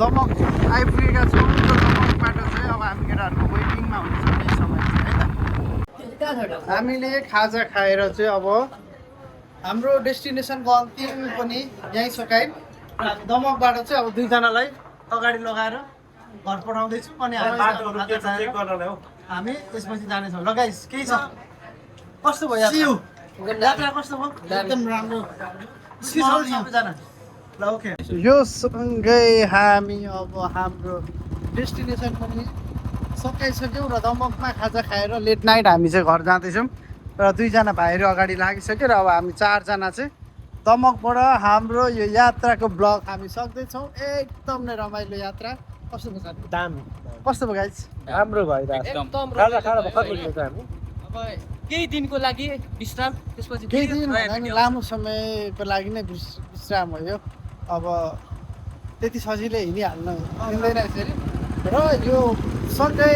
दमक आइपुगेका छौँ र दमकबाट चाहिँ अब हामी केटाहरूको वेटिङमा हुनेछौँ यही समय चाहिँ है त हामीले खाजा खाएर चाहिँ अब हाम्रो डेस्टिनेसनको अन्तिम पनि यहीँ सकायौँ दमकबाट चाहिँ अब दुईजनालाई अगाडि लगाएर घर पठाउँदैछौँ अनि हामी त्यसपछि जानेछौँ ल गाइस केही छ कस्तो भयो यात्रा कस्तो भयो एकदम राम्रो सबैजना ल ओके यो सँगै हामी अब हाम्रो डेस्टिनेसन पनि सकाइसक्यौँ र दमकमा खाजा खाएर लेट नाइट हामी चाहिँ घर जाँदैछौँ र दुईजना भाइहरू अगाडि लागिसक्यो र अब हामी चारजना चाहिँ दमकबाट हाम्रो यो यात्राको ब्लग हामी सक्दैछौँ एकदम नै रमाइलो यात्रा कस्तो भयो साथी दामी कस्तो भयो गाइस राम्रो भइरहेको एकदम खाजा खाएर भर्खर पुगेको हामी अब केही दिनको लागि विश्राम त्यसपछि केही दिन होइन लामो समयको लागि नै विश्राम भयो अब त्यति सजिलै हिँडिहाल्नु मिल्दैन यसरी र यो सँगै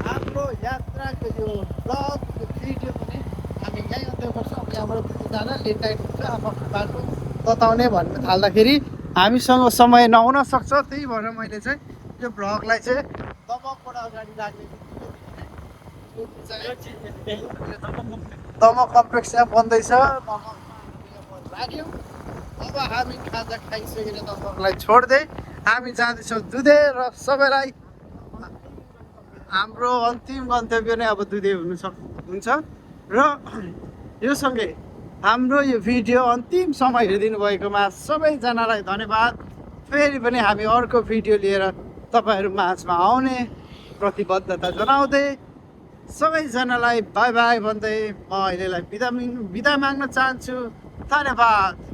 हाम्रो यात्राको यो ब्लग भिडियो पनि हामी यहीँ अन्त्य गर्छौँ अब यहाँबाट त्यति जाँदा लेट नाइट हुन्छ अब बाटो तताउने भन्नु थाल्दाखेरि हामीसँग समय नहुन सक्छ त्यही भएर मैले चाहिँ यो ब्लगलाई चाहिँ दमकबाट अगाडि लाग्ने दमक कम्प्लेक्स यहाँ बन्दैछ लाग्यो अब हामी खाजा खाइसकेर दमकलाई छोड्दै हामी जाँदैछौँ दुधे र सबैलाई हाम्रो अन्तिम गन्तव्य नै अब दुधे हुन्छ र यो सँगै हाम्रो यो भिडियो अन्तिम समय हेरिदिनु भएकोमा सबैजनालाई धन्यवाद फेरि पनि हामी अर्को भिडियो लिएर तपाईँहरू माझमा आउने प्रतिबद्धता जनाउँदै सबैजनालाई बाई बाई भन्दै म अहिलेलाई बिदा माग्न चाहन्छु धन्यवाद